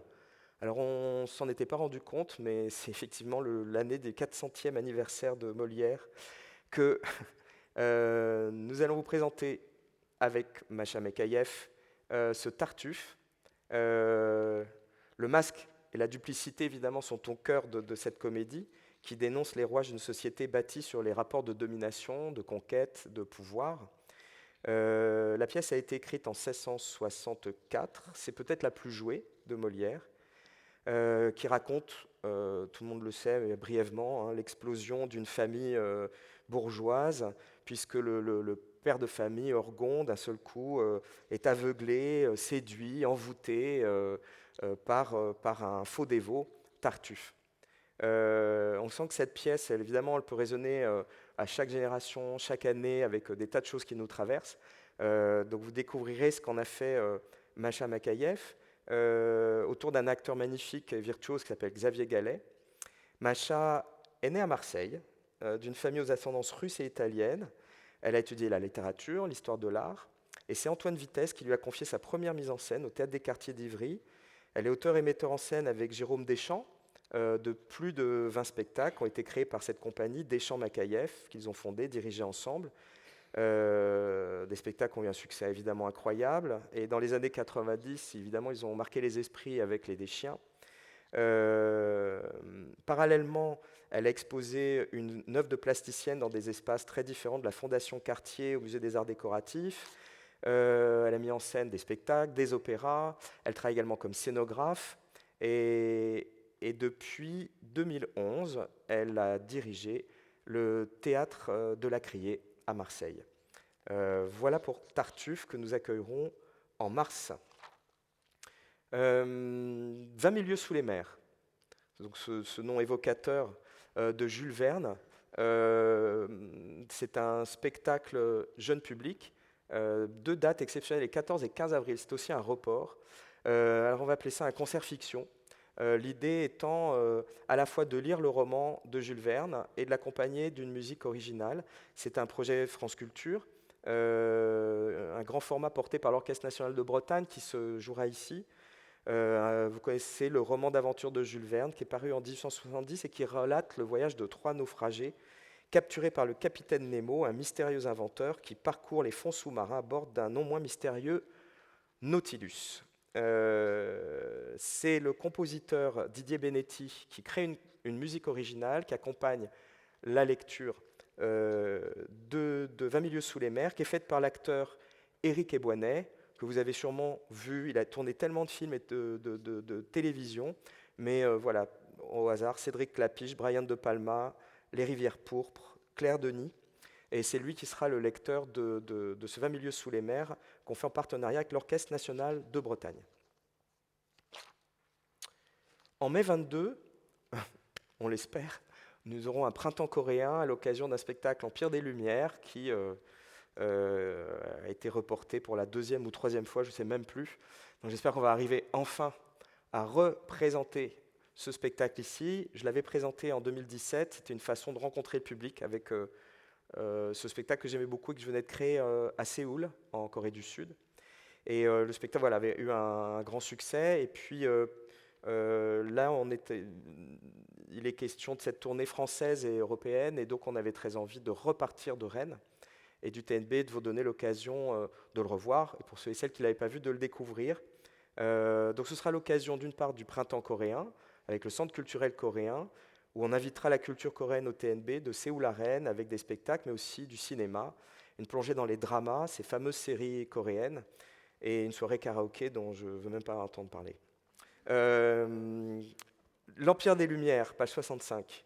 [SPEAKER 1] alors on ne s'en était pas rendu compte, mais c'est effectivement l'année des 400e anniversaire de Molière que nous allons vous présenter avec Macha Mekayev ce Tartuffe. Le masque et la duplicité, évidemment, sont au cœur de cette comédie qui dénonce les rouages d'une société bâtie sur les rapports de domination, de conquête, de pouvoir. La pièce a été écrite en 1664, c'est peut-être la plus jouée de Molière, qui raconte, tout le monde le sait brièvement, hein, l'explosion d'une famille bourgeoise, puisque le père de famille, Orgon, d'un seul coup, est aveuglé, séduit, envoûté par un faux dévot, Tartuffe. On sent que cette pièce, évidemment, elle peut résonner à chaque génération, chaque année, avec des tas de choses qui nous traversent. Donc vous découvrirez ce qu'en a fait Macha Makayev autour d'un acteur magnifique et virtuose qui s'appelle Xavier Gallet. Macha est née à Marseille, d'une famille aux ascendances russes et italiennes. Elle a étudié la littérature, l'histoire de l'art, et c'est Antoine Vitesse qui lui a confié sa première mise en scène au Théâtre des Quartiers d'Ivry. Elle est auteure et metteur en scène avec Jérôme Deschamps, de plus de 20 spectacles qui ont été créés par cette compagnie, Deschamps-Macaïef, qu'ils ont fondé, dirigé ensemble. Des spectacles qui ont eu un succès évidemment incroyable. Et dans les années 90, évidemment, ils ont marqué les esprits avec Les Deschiens. Parallèlement, elle a exposé une œuvre de plasticienne dans des espaces très différents, de la Fondation Cartier au Musée des Arts Décoratifs. Elle a mis en scène des spectacles, des opéras. Elle travaille également comme scénographe. Et depuis 2011, elle a dirigé le théâtre de la Criée à Marseille. Voilà pour Tartuffe que nous accueillerons en mars. 20 000 lieues sous les mers. Donc ce nom évocateur de Jules Verne. C'est un spectacle jeune public. 2 dates exceptionnelles, les 14 et 15 avril. C'est aussi un report. Alors on va appeler ça un concert fiction. L'idée étant à la fois de lire le roman de Jules Verne et de l'accompagner d'une musique originale. C'est un projet France Culture, un grand format porté par l'Orchestre national de Bretagne qui se jouera ici. Vous connaissez le roman d'aventure de Jules Verne qui est paru en 1870 et qui relate le voyage de 3 naufragés capturés par le capitaine Nemo, un mystérieux inventeur qui parcourt les fonds sous-marins à bord d'un non moins mystérieux Nautilus. C'est le compositeur Didier Benetti qui crée une musique originale qui accompagne la lecture de 20 milieux sous les mers, qui est faite par l'acteur Éric Eboinet, que vous avez sûrement vu. Il a tourné tellement de films et de télévision, mais voilà, au hasard, Cédric Clapiche, Brian De Palma, Les Rivières pourpres, Claire Denis. Et c'est lui qui sera le lecteur de ce 20 milieux sous les mers qu'on fait en partenariat avec l'Orchestre national de Bretagne. En mai 22, on l'espère, nous aurons un printemps coréen à l'occasion d'un spectacle Empire des Lumières qui a été reporté pour la 2e ou 3e fois, je ne sais même plus. Donc j'espère qu'on va arriver enfin à représenter ce spectacle ici. Je l'avais présenté en 2017, c'était une façon de rencontrer le public avec ce spectacle que j'aimais beaucoup et que je venais de créer à Séoul, en Corée du Sud. Et le spectacle voilà, avait eu un grand succès. Et puis là, il est question de cette tournée française et européenne. Et donc, on avait très envie de repartir de Rennes et du TNB, de vous donner l'occasion de le revoir. Et pour ceux et celles qui ne l'avaient pas vu, de le découvrir. Donc, ce sera l'occasion d'une part du printemps coréen, avec le Centre culturel coréen, où on invitera la culture coréenne au TNB de Séoul à Rennes avec des spectacles, mais aussi du cinéma, une plongée dans les dramas, ces fameuses séries coréennes, et une soirée karaoké dont je ne veux même pas entendre parler. L'Empire des Lumières, page 65.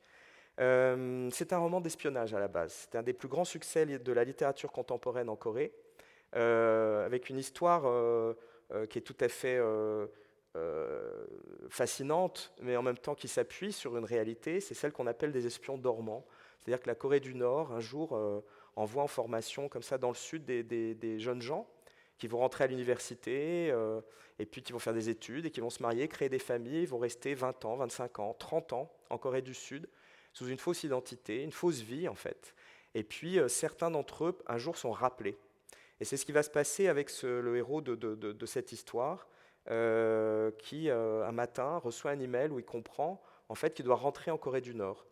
[SPEAKER 1] C'est un roman d'espionnage à la base. C'est un des plus grands succès de la littérature contemporaine en Corée, avec une histoire qui est tout à fait fascinante, mais en même temps qui s'appuie sur une réalité, c'est celle qu'on appelle des espions dormants. C'est-à-dire que la Corée du Nord, un jour, envoie en formation comme ça dans le sud des jeunes gens qui vont rentrer à l'université et puis qui vont faire des études et qui vont se marier, créer des familles, vont rester 20 ans, 25 ans, 30 ans en Corée du Sud, sous une fausse identité, une fausse vie en fait. Et puis certains d'entre eux, un jour, sont rappelés. Et c'est ce qui va se passer avec le héros de cette histoire, qui, un matin, reçoit un email où il comprend en fait, qu'il doit rentrer en Corée du Nord.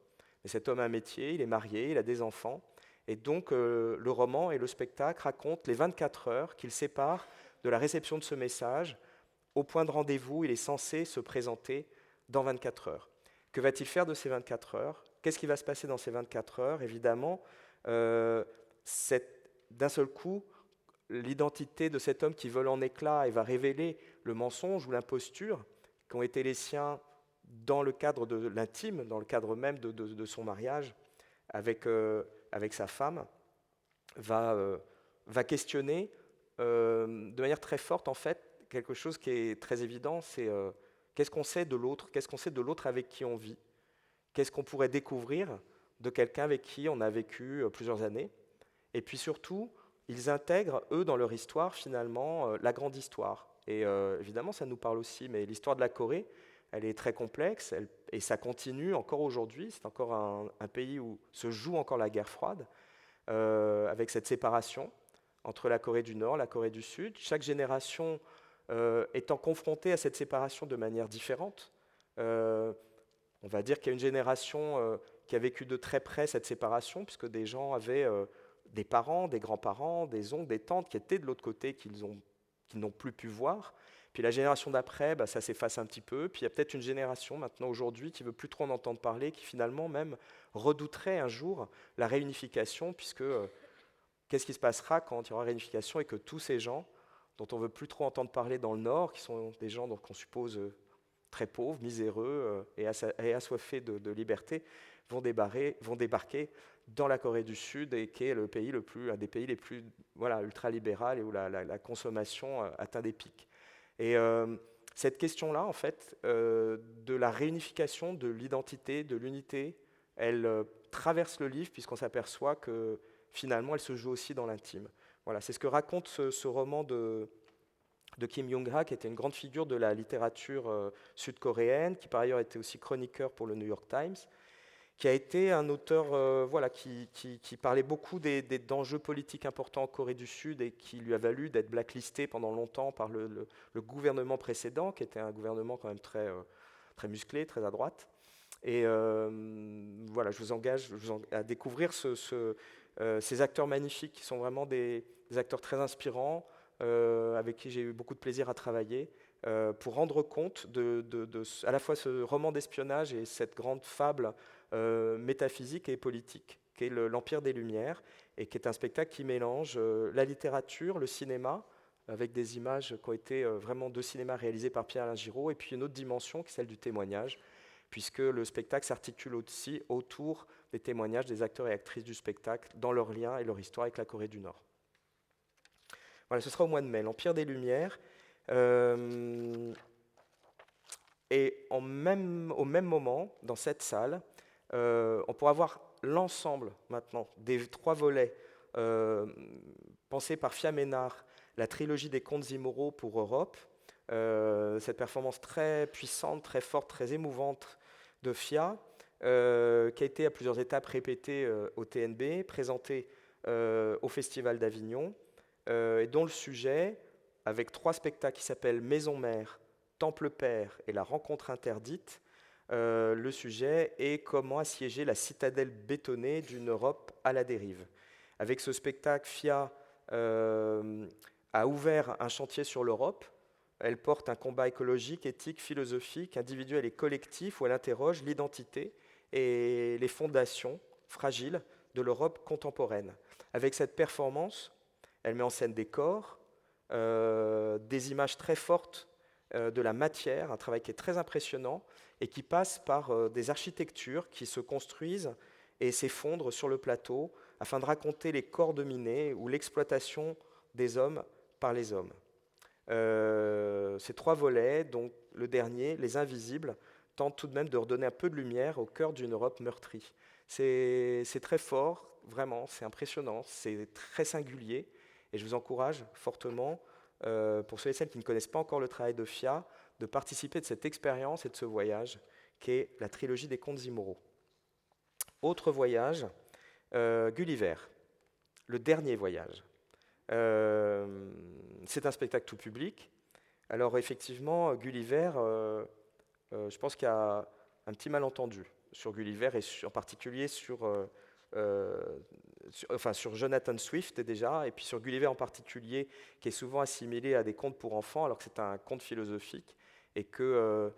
[SPEAKER 1] Et cet homme a un métier, il est marié, il a des enfants. Et donc, le roman et le spectacle racontent les 24 heures qu'il sépare de la réception de ce message. Au point de rendez-vous, il est censé se présenter dans 24 heures. Que va-t-il faire de ces 24 heures? Qu'est-ce qui va se passer dans ces 24 heures? Évidemment, d'un seul coup, l'identité de cet homme qui vole en éclats et va révéler le mensonge ou l'imposture qui ont été les siens dans le cadre de l'intime, dans le cadre même de son mariage avec sa femme, va questionner de manière très forte, en fait, quelque chose qui est très évident, c'est qu'est-ce qu'on sait de l'autre? Qu'est-ce qu'on sait de l'autre avec qui on vit? Qu'est-ce qu'on pourrait découvrir de quelqu'un avec qui on a vécu plusieurs années? Et puis surtout, ils intègrent, eux, dans leur histoire, finalement, la grande histoire. Et évidemment, ça nous parle aussi, mais l'histoire de la Corée, elle est très complexe, et ça continue encore aujourd'hui. C'est encore un pays où se joue encore la guerre froide, avec cette séparation entre la Corée du Nord, la Corée du Sud. Chaque génération étant confrontée à cette séparation de manière différente. On va dire qu'il y a une génération qui a vécu de très près cette séparation, puisque des gens avaient des parents, des grands-parents, des oncles, des tantes qui étaient de l'autre côté, qu'ils n'ont plus pu voir. Puis la génération d'après, bah, ça s'efface un petit peu. Puis il y a peut-être une génération maintenant aujourd'hui qui veut plus trop en entendre parler, qui finalement même redouterait un jour la réunification, puisque qu'est-ce qui se passera quand il y aura réunification et que tous ces gens dont on veut plus trop entendre parler dans le Nord, qui sont des gens qu'on suppose très pauvres, miséreux et assoiffés de liberté, vont débarquer dans la Corée du Sud, et qui est un des pays les plus ultra-libéral, et où la consommation atteint des pics. Et cette question-là, en fait, de la réunification, de l'identité, de l'unité, elle traverse le livre, puisqu'on s'aperçoit que finalement, elle se joue aussi dans l'intime. Voilà, c'est ce que raconte ce roman de Kim Young-ha, qui était une grande figure de la littérature sud-coréenne, qui par ailleurs était aussi chroniqueur pour le New York Times, qui a été un auteur qui parlait beaucoup d'enjeux politiques importants en Corée du Sud, et qui lui a valu d'être blacklisté pendant longtemps par le gouvernement précédent, qui était un gouvernement quand même très musclé, très à droite. Et je vous engage à découvrir ces acteurs magnifiques, qui sont vraiment des acteurs très inspirants, avec qui j'ai eu beaucoup de plaisir à travailler, pour rendre compte à la fois ce roman d'espionnage et cette grande fable métaphysique et politique, qui est l'Empire des Lumières, et qui est un spectacle qui mélange la littérature, le cinéma, avec des images qui ont été vraiment de cinéma réalisés par Pierre-Alain Giraud, et puis une autre dimension qui est celle du témoignage, puisque le spectacle s'articule aussi autour des témoignages des acteurs et actrices du spectacle, dans leur lien et leur histoire avec la Corée du Nord. Voilà, ce sera au mois de mai, l'Empire des Lumières. Et au même moment, dans cette salle, on pourra voir l'ensemble maintenant des 3 volets pensés par Fia Ménard, la trilogie des contes immoraux pour Europe. Cette performance très puissante, très forte, très émouvante de Fia, qui a été à plusieurs étapes répétée au TNB, présentée au Festival d'Avignon, et dont le sujet, avec 3 spectacles qui s'appellent Maison Mère, Temple Père et La Rencontre Interdite, le sujet est comment assiéger la citadelle bétonnée d'une Europe à la dérive. Avec ce spectacle, Fia a ouvert un chantier sur l'Europe. Elle porte un combat écologique, éthique, philosophique, individuel et collectif, où elle interroge l'identité et les fondations fragiles de l'Europe contemporaine. Avec cette performance, elle met en scène des corps, des images très fortes de la matière, un travail qui est très impressionnant et qui passe par des architectures qui se construisent et s'effondrent sur le plateau afin de raconter les corps dominés ou l'exploitation des hommes par les hommes. Ces 3 volets, donc le dernier, Les Invisibles, tentent tout de même de redonner un peu de lumière au cœur d'une Europe meurtrie. C'est très fort, vraiment, c'est impressionnant, c'est très singulier, et je vous encourage fortement, pour ceux et celles qui ne connaissent pas encore le travail de Fia, de participer de cette expérience et de ce voyage, qui est la trilogie des contes immoraux. Autre voyage, Gulliver, le dernier voyage. C'est un spectacle tout public. Alors effectivement, Gulliver, je pense qu'il y a un petit malentendu sur Gulliver, et en particulier sur Jonathan Swift déjà, et puis sur Gulliver en particulier, qui est souvent assimilé à des contes pour enfants, alors que c'est un conte philosophique, et que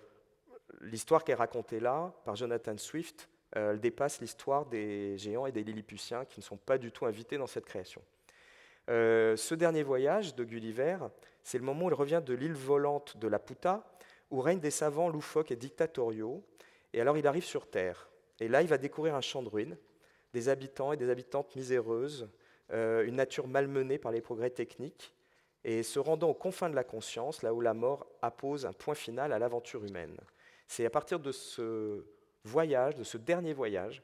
[SPEAKER 1] l'histoire qui est racontée là par Jonathan Swift, elle dépasse l'histoire des géants et des Lilliputiens, qui ne sont pas du tout invités dans cette création. Ce dernier voyage de Gulliver, c'est le moment où il revient de l'île volante de Laputa, où règnent des savants loufoques et dictatoriaux, et alors il arrive sur Terre. Et là, il va découvrir un champ de ruines, des habitants et des habitantes miséreuses, une nature malmenée par les progrès techniques, et se rendant aux confins de la conscience, là où la mort appose un point final à l'aventure humaine. C'est à partir de ce voyage, de ce dernier voyage,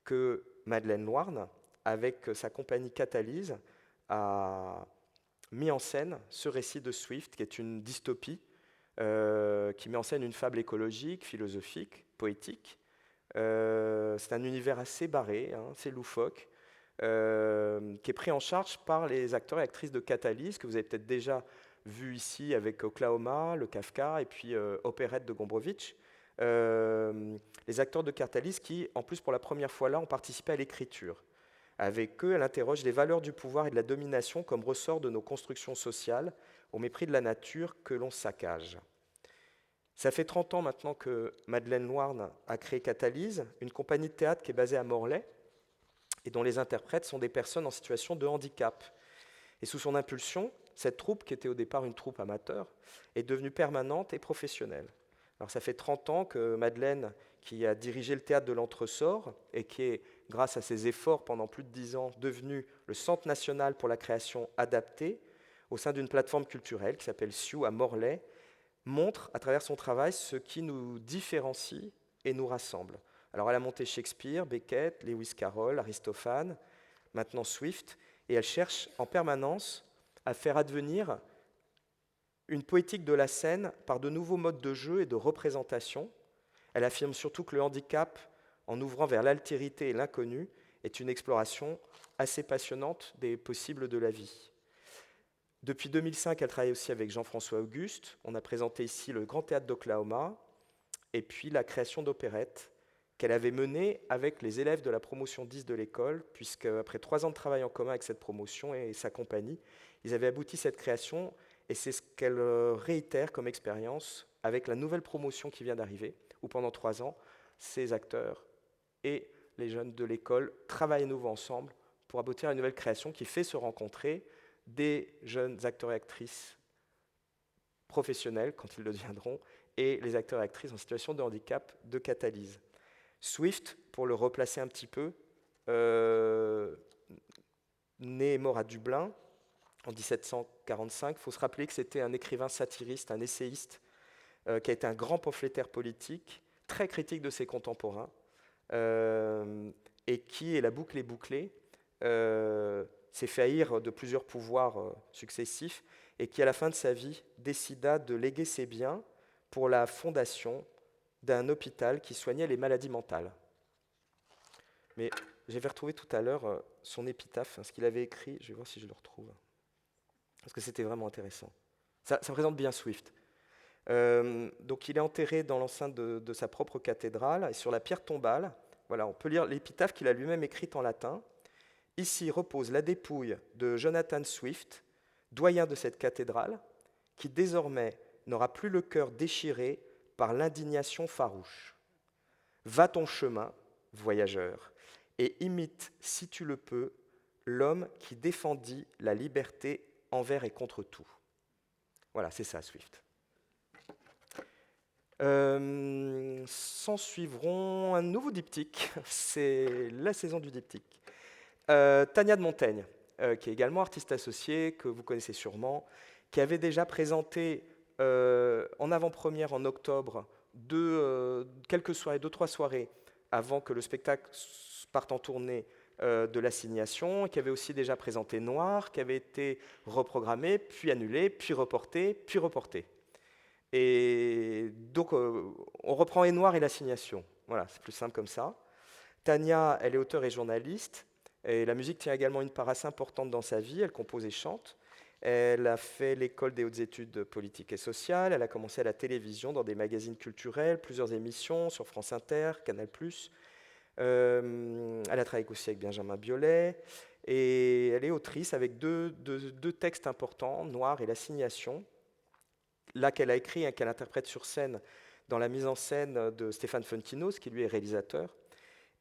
[SPEAKER 1] que Madeleine Loirne, avec sa compagnie Catalyse, a mis en scène ce récit de Swift, qui est une dystopie, qui met en scène une fable écologique, philosophique, poétique. C'est un univers assez barré, hein, assez loufoque, qui est pris en charge par les acteurs et actrices de Catalyse, que vous avez peut-être déjà vu ici avec Oklahoma, le Kafka, et puis Opérette de Gombrowicz. Les acteurs de Catalyse qui, en plus pour la première fois là, ont participé à l'écriture. Avec eux, elle interroge les valeurs du pouvoir et de la domination comme ressort de nos constructions sociales, au mépris de la nature que l'on saccage. Ça fait 30 ans maintenant que Madeleine Noirne a créé Catalyse, une compagnie de théâtre qui est basée à Morlaix et dont les interprètes sont des personnes en situation de handicap. Et sous son impulsion, cette troupe, qui était au départ une troupe amateur, est devenue permanente et professionnelle. Alors ça fait 30 ans que Madeleine, qui a dirigé le théâtre de l'Entresort et qui est, grâce à ses efforts pendant plus de 10 ans, devenu le Centre national pour la création adaptée, au sein d'une plateforme culturelle qui s'appelle SIU à Morlaix, montre à travers son travail ce qui nous différencie et nous rassemble. Alors elle a monté Shakespeare, Beckett, Lewis Carroll, Aristophane, maintenant Swift, et elle cherche en permanence à faire advenir une poétique de la scène par de nouveaux modes de jeu et de représentation. Elle affirme surtout que le handicap, en ouvrant vers l'altérité et l'inconnu, est une exploration assez passionnante des possibles de la vie. Depuis 2005, elle travaille aussi avec Jean-François Auguste. On a présenté ici le Grand Théâtre d'Oklahoma et puis la création d'opérettes qu'elle avait menée avec les élèves de la promotion 10 de l'école, puisque après 3 ans de travail en commun avec cette promotion et sa compagnie, ils avaient abouti cette création et c'est ce qu'elle réitère comme expérience avec la nouvelle promotion qui vient d'arriver, où pendant 3 ans, ces acteurs et les jeunes de l'école travaillent à nouveau ensemble pour aboutir à une nouvelle création qui fait se rencontrer des jeunes acteurs et actrices professionnels, quand ils le deviendront, et les acteurs et actrices en situation de handicap de Catalyse. Swift, pour le replacer un petit peu, né et mort à Dublin en 1745, il faut se rappeler que c'était un écrivain satiriste, un essayiste, qui a été un grand pamphlétaire politique, très critique de ses contemporains, et qui, et la boucle est bouclée, s'est fait haïr de plusieurs pouvoirs successifs, et qui, à la fin de sa vie, décida de léguer ses biens pour la fondation d'un hôpital qui soignait les maladies mentales. Mais j'avais retrouvé tout à l'heure son épitaphe, ce qu'il avait écrit, je vais voir si je le retrouve, parce que c'était vraiment intéressant. Ça présente bien Swift. Donc il est enterré dans l'enceinte de sa propre cathédrale, et sur la pierre tombale, voilà, on peut lire l'épitaphe qu'il a lui-même écrite en latin. Ici repose la dépouille de Jonathan Swift, doyen de cette cathédrale, qui désormais n'aura plus le cœur déchiré par l'indignation farouche. Va ton chemin, voyageur, et imite, si tu le peux, l'homme qui défendit la liberté envers et contre tout. Voilà, c'est ça, Swift. S'en suivront un nouveau diptyque, c'est la saison du diptyque. Tania de Montaigne, qui est également artiste associée, que vous connaissez sûrement, qui avait déjà présenté en avant-première en octobre quelques soirées, 2-3 soirées avant que le spectacle parte en tournée de l'Assignation, qui avait aussi déjà présenté Noir, qui avait été reprogrammé, puis annulé, puis reporté, puis reporté. Et donc, on reprend et Noir et l'Assignation. Voilà, c'est plus simple comme ça. Tania, elle est auteure et journaliste, et la musique tient également une part assez importante dans sa vie. Elle compose et chante. Elle a fait l'école des hautes études politiques et sociales. Elle a commencé à la télévision dans des magazines culturels, plusieurs émissions sur France Inter, Canal+. Elle a travaillé aussi avec Benjamin Biolay. Et elle est autrice avec deux textes importants, Noir et l'Assignation, là qu'elle a écrit et qu'elle interprète sur scène dans la mise en scène de Stéphane Funkinos, qui lui est réalisateur.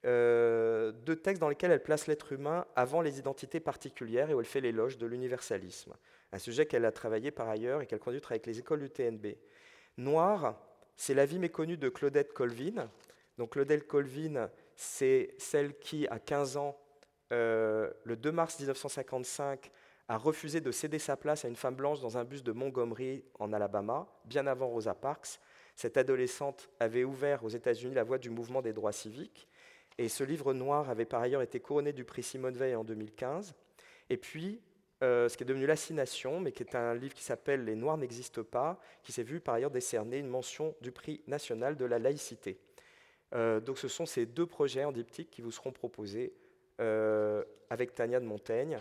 [SPEAKER 1] 2 textes dans lesquels elle place l'être humain avant les identités particulières et où elle fait l'éloge de l'universalisme, un sujet qu'elle a travaillé par ailleurs et qu'elle conduit avec les écoles du TNB. Noir, c'est la vie méconnue de Claudette Colvin. Donc Claudette Colvin, c'est celle qui, à 15 ans, le 2 mars 1955, a refusé de céder sa place à une femme blanche dans un bus de Montgomery en Alabama, bien avant Rosa Parks. Cette adolescente avait ouvert aux États-Unis la voie du mouvement des droits civiques. Et ce livre noir avait par ailleurs été couronné du prix Simone Veil en 2015. Et puis, ce qui est devenu L'Assignation, mais qui est un livre qui s'appelle Les Noirs n'existent pas, qui s'est vu par ailleurs décerner une mention du prix national de la laïcité. Donc ce sont ces deux projets en diptyque qui vous seront proposés avec Tania de Montaigne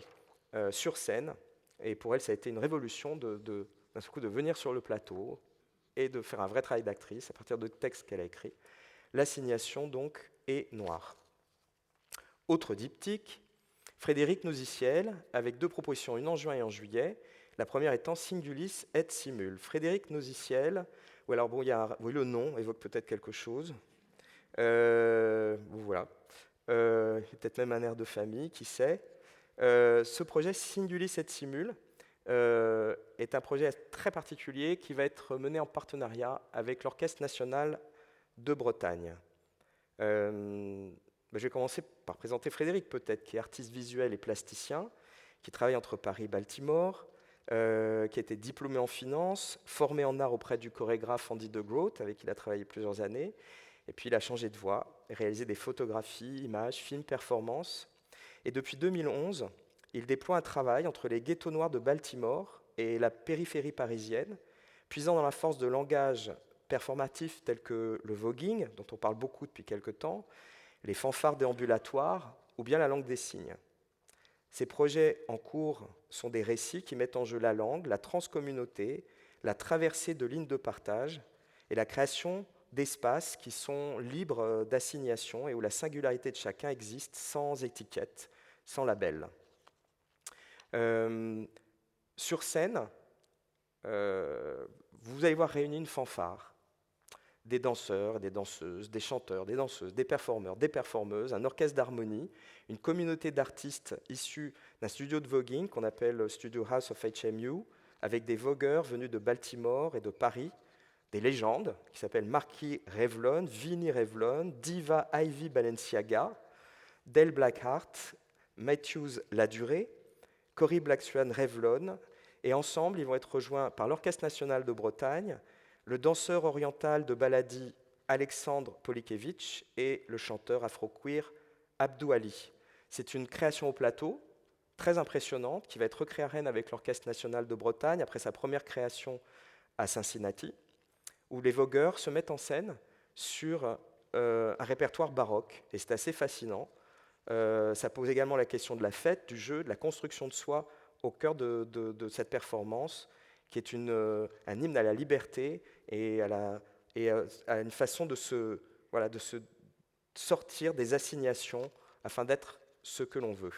[SPEAKER 1] sur scène. Et pour elle, ça a été une révolution d'un seul coup de venir sur le plateau et de faire un vrai travail d'actrice à partir de textes qu'elle a écrits. L'Assignation, donc, est noire. Autre diptyque, Frédéric Nouziciel, avec deux propositions, une en juin et en juillet. La première étant Singulis et Simul. Frédéric Nouziciel, ou alors bon, oui, le nom évoque peut-être quelque chose. Voilà. Peut-être même un air de famille, qui sait. Ce projet Singulis et Simul est un projet très particulier qui va être mené en partenariat avec l'Orchestre national de Bretagne. Je vais commencer par présenter Frédéric, peut-être, qui est artiste visuel et plasticien, qui travaille entre Paris et Baltimore, qui a été diplômé en finance, formé en art auprès du chorégraphe Andy de Groot, avec qui il a travaillé plusieurs années. Et puis il a changé de voie, réalisé des photographies, images, films, performances. Et depuis 2011, il déploie un travail entre les ghettos noirs de Baltimore et la périphérie parisienne, puisant dans la force de langage performatifs tels que le voguing, dont on parle beaucoup depuis quelque temps, les fanfares déambulatoires ou bien la langue des signes. Ces projets en cours sont des récits qui mettent en jeu la langue, la transcommunauté, la traversée de lignes de partage et la création d'espaces qui sont libres d'assignation et où la singularité de chacun existe sans étiquette, sans label. Sur scène, vous allez voir réunir une fanfare, des danseurs, des danseuses, des chanteurs, des danseuses, des performeurs, des performeuses, un orchestre d'harmonie, une communauté d'artistes issus d'un studio de voguing qu'on appelle Studio House of HMU, avec des vogueurs venus de Baltimore et de Paris, des légendes qui s'appellent Marquis Revlon, Vinnie Revlon, Diva Ivy Balenciaga, Del Blackheart, Matthews Ladurée, Cory Black-Swan Revlon, et ensemble, ils vont être rejoints par l'Orchestre national de Bretagne, le danseur oriental de Baladi Alexandre Polikevich et le chanteur afro-queer Abdou Ali. C'est une création au plateau très impressionnante qui va être recréée à Rennes avec l'Orchestre national de Bretagne après sa première création à Cincinnati, où les vogueurs se mettent en scène sur un répertoire baroque, et c'est assez fascinant. Ça pose également la question de la fête, du jeu, de la construction de soi au cœur de cette performance, qui est un hymne à la liberté et à une façon de se sortir des assignations afin d'être ce que l'on veut.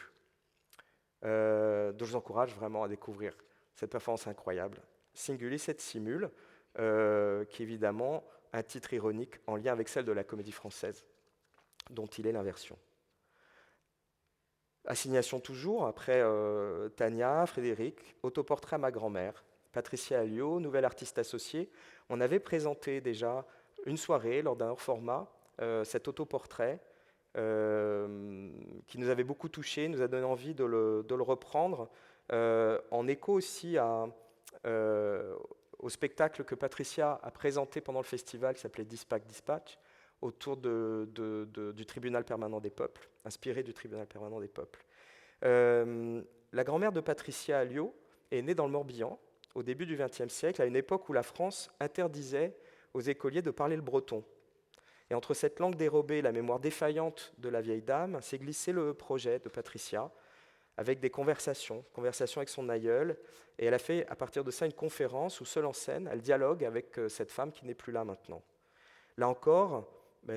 [SPEAKER 1] Donc je vous encourage vraiment à découvrir cette performance incroyable. Singulis et Simul, qui est évidemment un titre ironique en lien avec celle de la Comédie Française, dont il est l'inversion. Assignation toujours, après Tania, Frédéric, autoportrait à ma grand-mère, Patricia Alliot, nouvelle artiste associée. On avait présenté déjà une soirée lors d'un hors-format, cet autoportrait, qui nous avait beaucoup touchés, nous a donné envie de le reprendre, en écho aussi au spectacle que Patricia a présenté pendant le festival, qui s'appelait Dispatch, autour du Tribunal permanent des peuples, inspiré du Tribunal permanent des peuples. La grand-mère de Patricia Alliot est née dans le Morbihan, au début du XXe siècle, à une époque où la France interdisait aux écoliers de parler le breton. Et entre cette langue dérobée et la mémoire défaillante de la vieille dame, s'est glissé le projet de Patricia, avec des conversations avec son aïeul, et elle a fait à partir de ça une conférence où, seule en scène, elle dialogue avec cette femme qui n'est plus là maintenant. Là encore,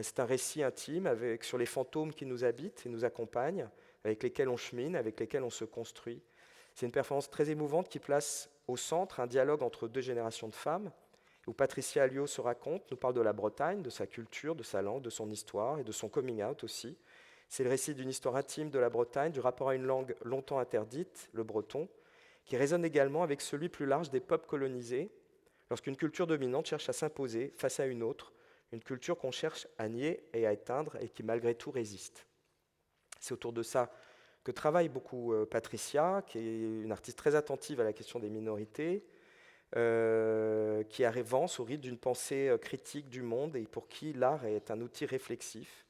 [SPEAKER 1] c'est un récit intime sur les fantômes qui nous habitent et nous accompagnent, avec lesquels on chemine, avec lesquels on se construit. C'est une performance très émouvante qui place au centre un dialogue entre deux générations de femmes, où Patricia Alliot se raconte, nous parle de la Bretagne, de sa culture, de sa langue, de son histoire et de son coming out aussi. C'est le récit d'une histoire intime de la Bretagne, du rapport à une langue longtemps interdite, le breton, qui résonne également avec celui plus large des peuples colonisés, lorsqu'une culture dominante cherche à s'imposer face à une autre, une culture qu'on cherche à nier et à éteindre et qui malgré tout résiste. C'est autour de ça que travaille beaucoup Patricia, qui est une artiste très attentive à la question des minorités, qui avance au rythme d'une pensée critique du monde et pour qui l'art est un outil réflexif.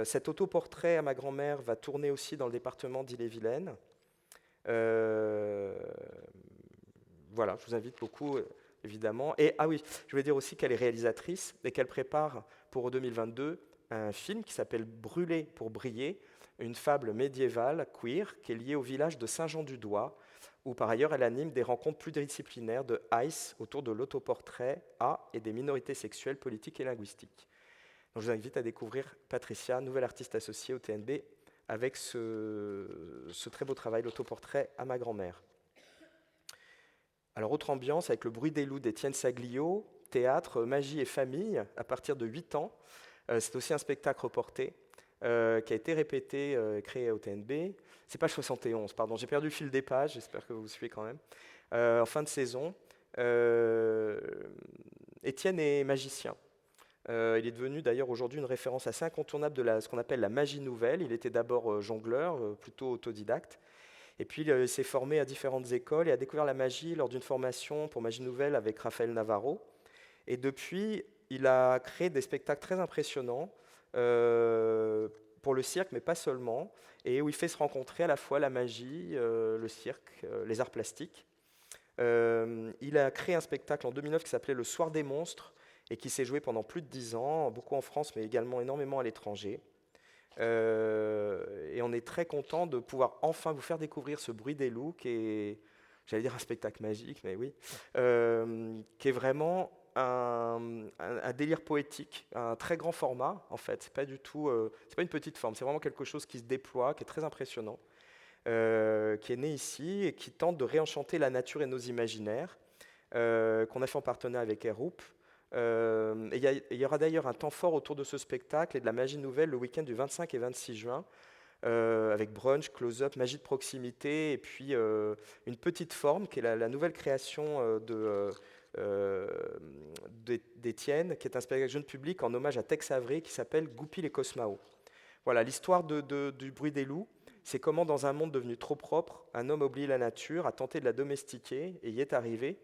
[SPEAKER 1] Cet autoportrait à ma grand-mère va tourner aussi dans le département d'Ille-et-Vilaine, Euh, voilà, je vous invite beaucoup, évidemment. Et ah oui, je voulais dire aussi qu'elle est réalisatrice et qu'elle prépare pour 2022 un film qui s'appelle Brûler pour briller, une fable médiévale queer qui est liée au village de Saint-Jean-du-Doigt, où par ailleurs elle anime des rencontres pluridisciplinaires de ICE autour de l'autoportrait A et des minorités sexuelles, politiques et linguistiques. Donc je vous invite à découvrir Patricia, nouvelle artiste associée au TNB, avec ce très beau travail, l'autoportrait à ma grand-mère. Alors, autre ambiance avec Le bruit des loups d'Étienne Saglio, théâtre, magie et famille, à partir de 8 ans. C'est aussi un spectacle reporté qui a été répété, créé au TNB. C'est page 71, pardon, j'ai perdu le fil des pages, j'espère que vous suivez quand même. En fin de saison, Étienne est magicien. Il est devenu d'ailleurs aujourd'hui une référence assez incontournable de ce qu'on appelle la magie nouvelle. Il était d'abord jongleur, plutôt autodidacte. Et puis, il s'est formé à différentes écoles et a découvert la magie lors d'une formation pour magie nouvelle avec Raphaël Navarro. Et depuis, il a créé des spectacles très impressionnants pour le cirque, mais pas seulement, et où il fait se rencontrer à la fois la magie, le cirque, les arts plastiques. Il a créé un spectacle en 2009 qui s'appelait Le Soir des monstres et qui s'est joué pendant plus de 10 ans, beaucoup en France, mais également énormément à l'étranger. Et on est très content de pouvoir enfin vous faire découvrir ce bruit des loups, qui est, j'allais dire un spectacle magique, mais oui, qui est vraiment un délire poétique, un très grand format en fait. C'est pas du tout, c'est pas une petite forme, c'est vraiment quelque chose qui se déploie, qui est très impressionnant, qui est né ici et qui tente de réenchanter la nature et nos imaginaires, qu'on a fait en partenariat avec Airhoop. Et il y aura d'ailleurs un temps fort autour de ce spectacle et de la magie nouvelle le week-end du 25 et 26 juin, avec brunch, close-up, magie de proximité, et puis une petite forme qui est la nouvelle création d'Étienne, qui est un spectacle jeune public en hommage à Tex Avery, qui s'appelle Goupil et Cosmao. Voilà, l'histoire du bruit des loups, c'est comment dans un monde devenu trop propre, un homme oublie la nature, a tenté de la domestiquer et y est arrivé.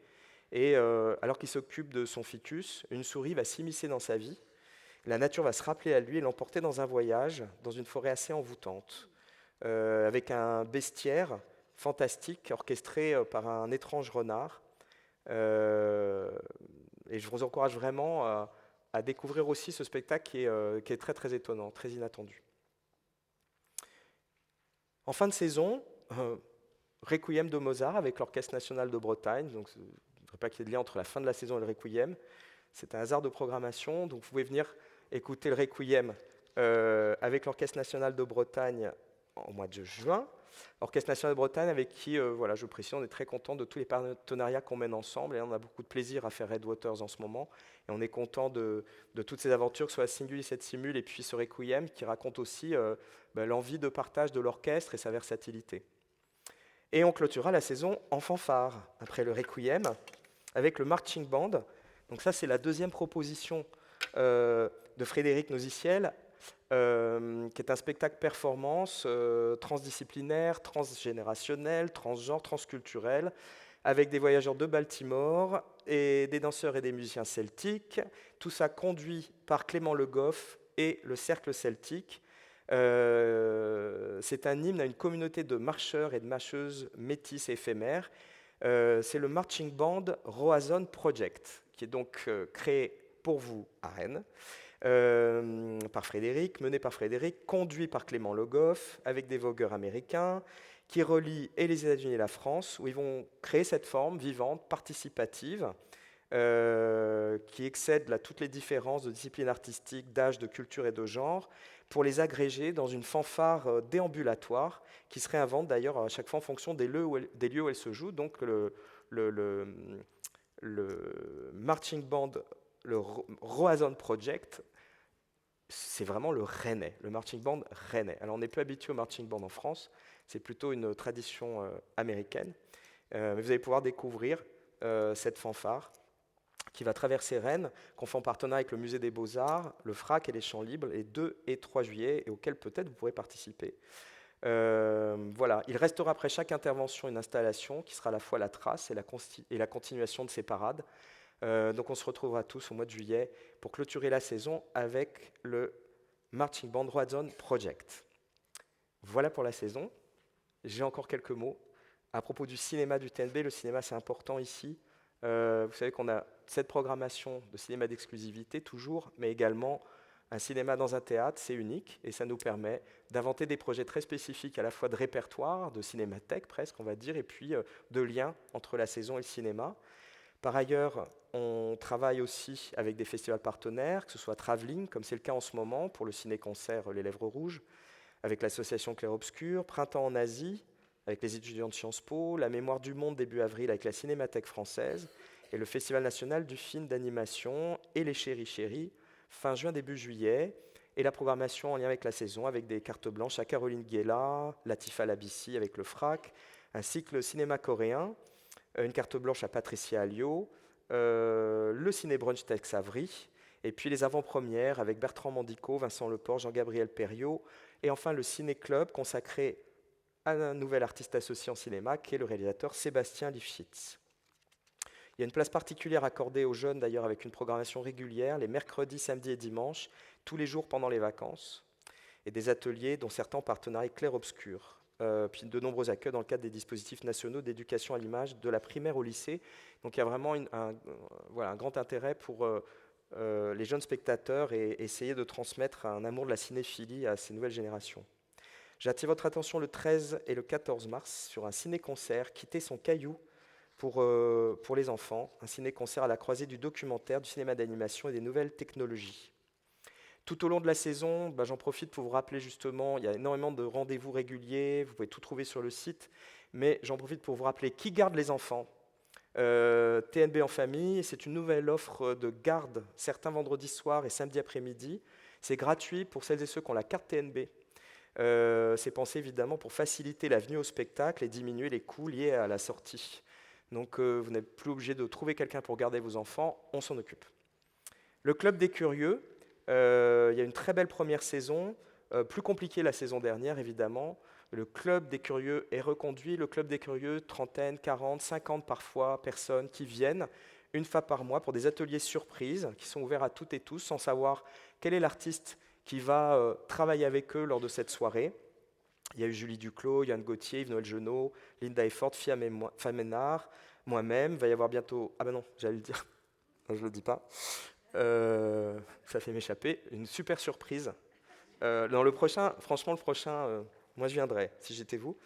[SPEAKER 1] Et alors qu'il s'occupe de son ficus, une souris va s'immiscer dans sa vie. La nature va se rappeler à lui et l'emporter dans un voyage, dans une forêt assez envoûtante, avec un bestiaire fantastique orchestré par un étrange renard. Et je vous encourage vraiment à découvrir aussi ce spectacle qui est très très étonnant, très inattendu. En fin de saison, Requiem de Mozart avec l'Orchestre national de Bretagne. Donc, il ne devrait pas qu'il y ait de lien entre la fin de la saison et le Requiem. C'est un hasard de programmation. Donc, vous pouvez venir écouter le Requiem avec l'Orchestre national de Bretagne en mois de juin. L'Orchestre national de Bretagne avec qui, voilà, je précise, on est très content de tous les partenariats qu'on mène ensemble. Et on a beaucoup de plaisir à faire Red Waters en ce moment. Et on est content de toutes ces aventures, que ce soit Singul, cette Simule et puis ce Requiem qui raconte aussi l'envie de partage de l'orchestre et sa versatilité. Et on clôturera la saison en fanfare, après le Requiem, avec le Marching Band. Donc ça, c'est la deuxième proposition de Frédéric Noziciel, qui est un spectacle performance transdisciplinaire, transgénérationnel, transgenre, transculturel, avec des voyageurs de Baltimore et des danseurs et des musiciens celtiques. Tout ça conduit par Clément Le Goff et le Cercle Celtique. C'est un hymne à une communauté de marcheurs et de marcheuses métisses et éphémères. C'est le Marching Band Roazhon Project, qui est donc créé pour vous à Rennes, par Frédéric, mené par Frédéric, conduit par Clément Le Goff, avec des vogueurs américains, qui relient et les États-Unis et la France, où ils vont créer cette forme vivante, participative, qui excède toutes les différences de disciplines artistiques, d'âge, de culture et de genre, pour les agréger dans une fanfare déambulatoire qui se réinvente d'ailleurs à chaque fois en fonction des lieux où elle se joue. Donc le Marching Band, le Roazhon Project, c'est vraiment le rennais, le marching band rennais. Alors on n'est plus habitué au marching band en France, c'est plutôt une tradition américaine, mais vous allez pouvoir découvrir cette fanfare qui va traverser Rennes, qu'on fait en partenariat avec le Musée des Beaux-Arts, le FRAC et les Champs Libres, les 2 et 3 juillet, et auquel peut-être vous pourrez participer. Voilà, il restera après chaque intervention une installation qui sera à la fois la trace et la continuation de ces parades. Donc on se retrouvera tous au mois de juillet pour clôturer la saison avec le Marching Band Roazhon Project. Voilà pour la saison. J'ai encore quelques mots À propos du cinéma du TNB, le cinéma c'est important ici. Vous savez qu'on a cette programmation de cinéma d'exclusivité toujours, mais également un cinéma dans un théâtre, c'est unique et ça nous permet d'inventer des projets très spécifiques à la fois de répertoire, de cinémathèque presque on va dire, et puis de lien entre la saison et le cinéma. Par ailleurs, on travaille aussi avec des festivals partenaires, que ce soit Travelling, comme c'est le cas en ce moment pour le ciné-concert Les Lèvres Rouges, avec l'association Clair-Obscur, Printemps en Asie, avec les étudiants de Sciences Po, la Mémoire du Monde début avril avec la Cinémathèque française, et le Festival national du film d'animation et les Chéri Chéri, fin juin, début juillet, et la programmation en lien avec la saison, avec des cartes blanches à Caroline Guéla, Latifa Labissi avec le FRAC, un cycle cinéma coréen, une carte blanche à Patricia Alliot, le Ciné Brunch Tex Avery, et puis les avant-premières avec Bertrand Mandico, Vincent Leport, Jean-Gabriel Perriot, et enfin le Ciné Club consacré à un nouvel artiste associé en cinéma qui est le réalisateur Sébastien Lifshitz. Il y a une place particulière accordée aux jeunes d'ailleurs avec une programmation régulière les mercredis, samedis et dimanches, tous les jours pendant les vacances, et des ateliers dont certains en partenariat avec Clair-Obscur. Puis de nombreux accueils dans le cadre des dispositifs nationaux d'éducation à l'image de la primaire au lycée. Donc il y a vraiment voilà, un grand intérêt pour les jeunes spectateurs et essayer de transmettre un amour de la cinéphilie à ces nouvelles générations. J'attire votre attention le 13 et le 14 mars sur un ciné-concert, Quitter son caillou pour les enfants, un ciné-concert à la croisée du documentaire, du cinéma d'animation et des nouvelles technologies. Tout au long de la saison, j'en profite pour vous rappeler justement, il y a énormément de rendez-vous réguliers, vous pouvez tout trouver sur le site, mais j'en profite pour vous rappeler qui garde les enfants. TNB en famille, c'est une nouvelle offre de garde certains vendredis soirs et samedi après-midi. C'est gratuit pour celles et ceux qui ont la carte TNB. C'est pensé évidemment pour faciliter la venue au spectacle et diminuer les coûts liés à la sortie. Donc vous n'êtes plus obligé de trouver quelqu'un pour garder vos enfants, on s'en occupe. Le Club des Curieux, il y a une très belle première saison, plus compliquée la saison dernière évidemment. Le Club des Curieux est reconduit. Le Club des Curieux, trentaine, 40, 50 parfois personnes qui viennent une fois par mois pour des ateliers surprises qui sont ouverts à toutes et tous sans savoir quel est l'artiste qui va travailler avec eux lors de cette soirée. Il y a eu Julie Duclos, Yann Gauthier, Yves-Noël Genot, Linda Effort, Fia Ménard, moi-même. Il va y avoir bientôt... Ah ben non, j'allais le dire. Non, je ne le dis pas. Ça fait m'échapper. Une super surprise. Dans le prochain, franchement, le prochain, moi je viendrai, si j'étais vous.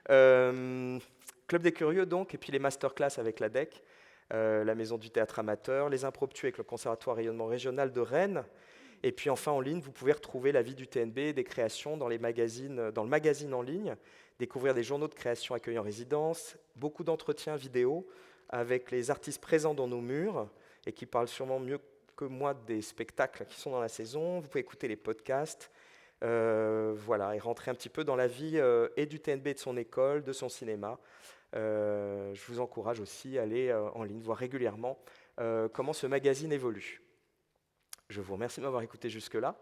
[SPEAKER 1] Club des Curieux, donc, et puis les masterclass avec la DEC, la Maison du Théâtre Amateur, les impromptus avec le Conservatoire Rayonnement Régional de Rennes. Et puis enfin, en ligne, vous pouvez retrouver la vie du TNB, des créations dans le magazine en ligne, découvrir des journaux de création accueillis en résidence, beaucoup d'entretiens vidéo avec les artistes présents dans nos murs et qui parlent sûrement mieux que moi des spectacles qui sont dans la saison. Vous pouvez écouter les podcasts, voilà, et rentrer un petit peu dans la vie et du TNB, de son école, de son cinéma. Je vous encourage aussi à aller en ligne, voir régulièrement comment ce magazine évolue. Je vous remercie de m'avoir écouté jusque-là.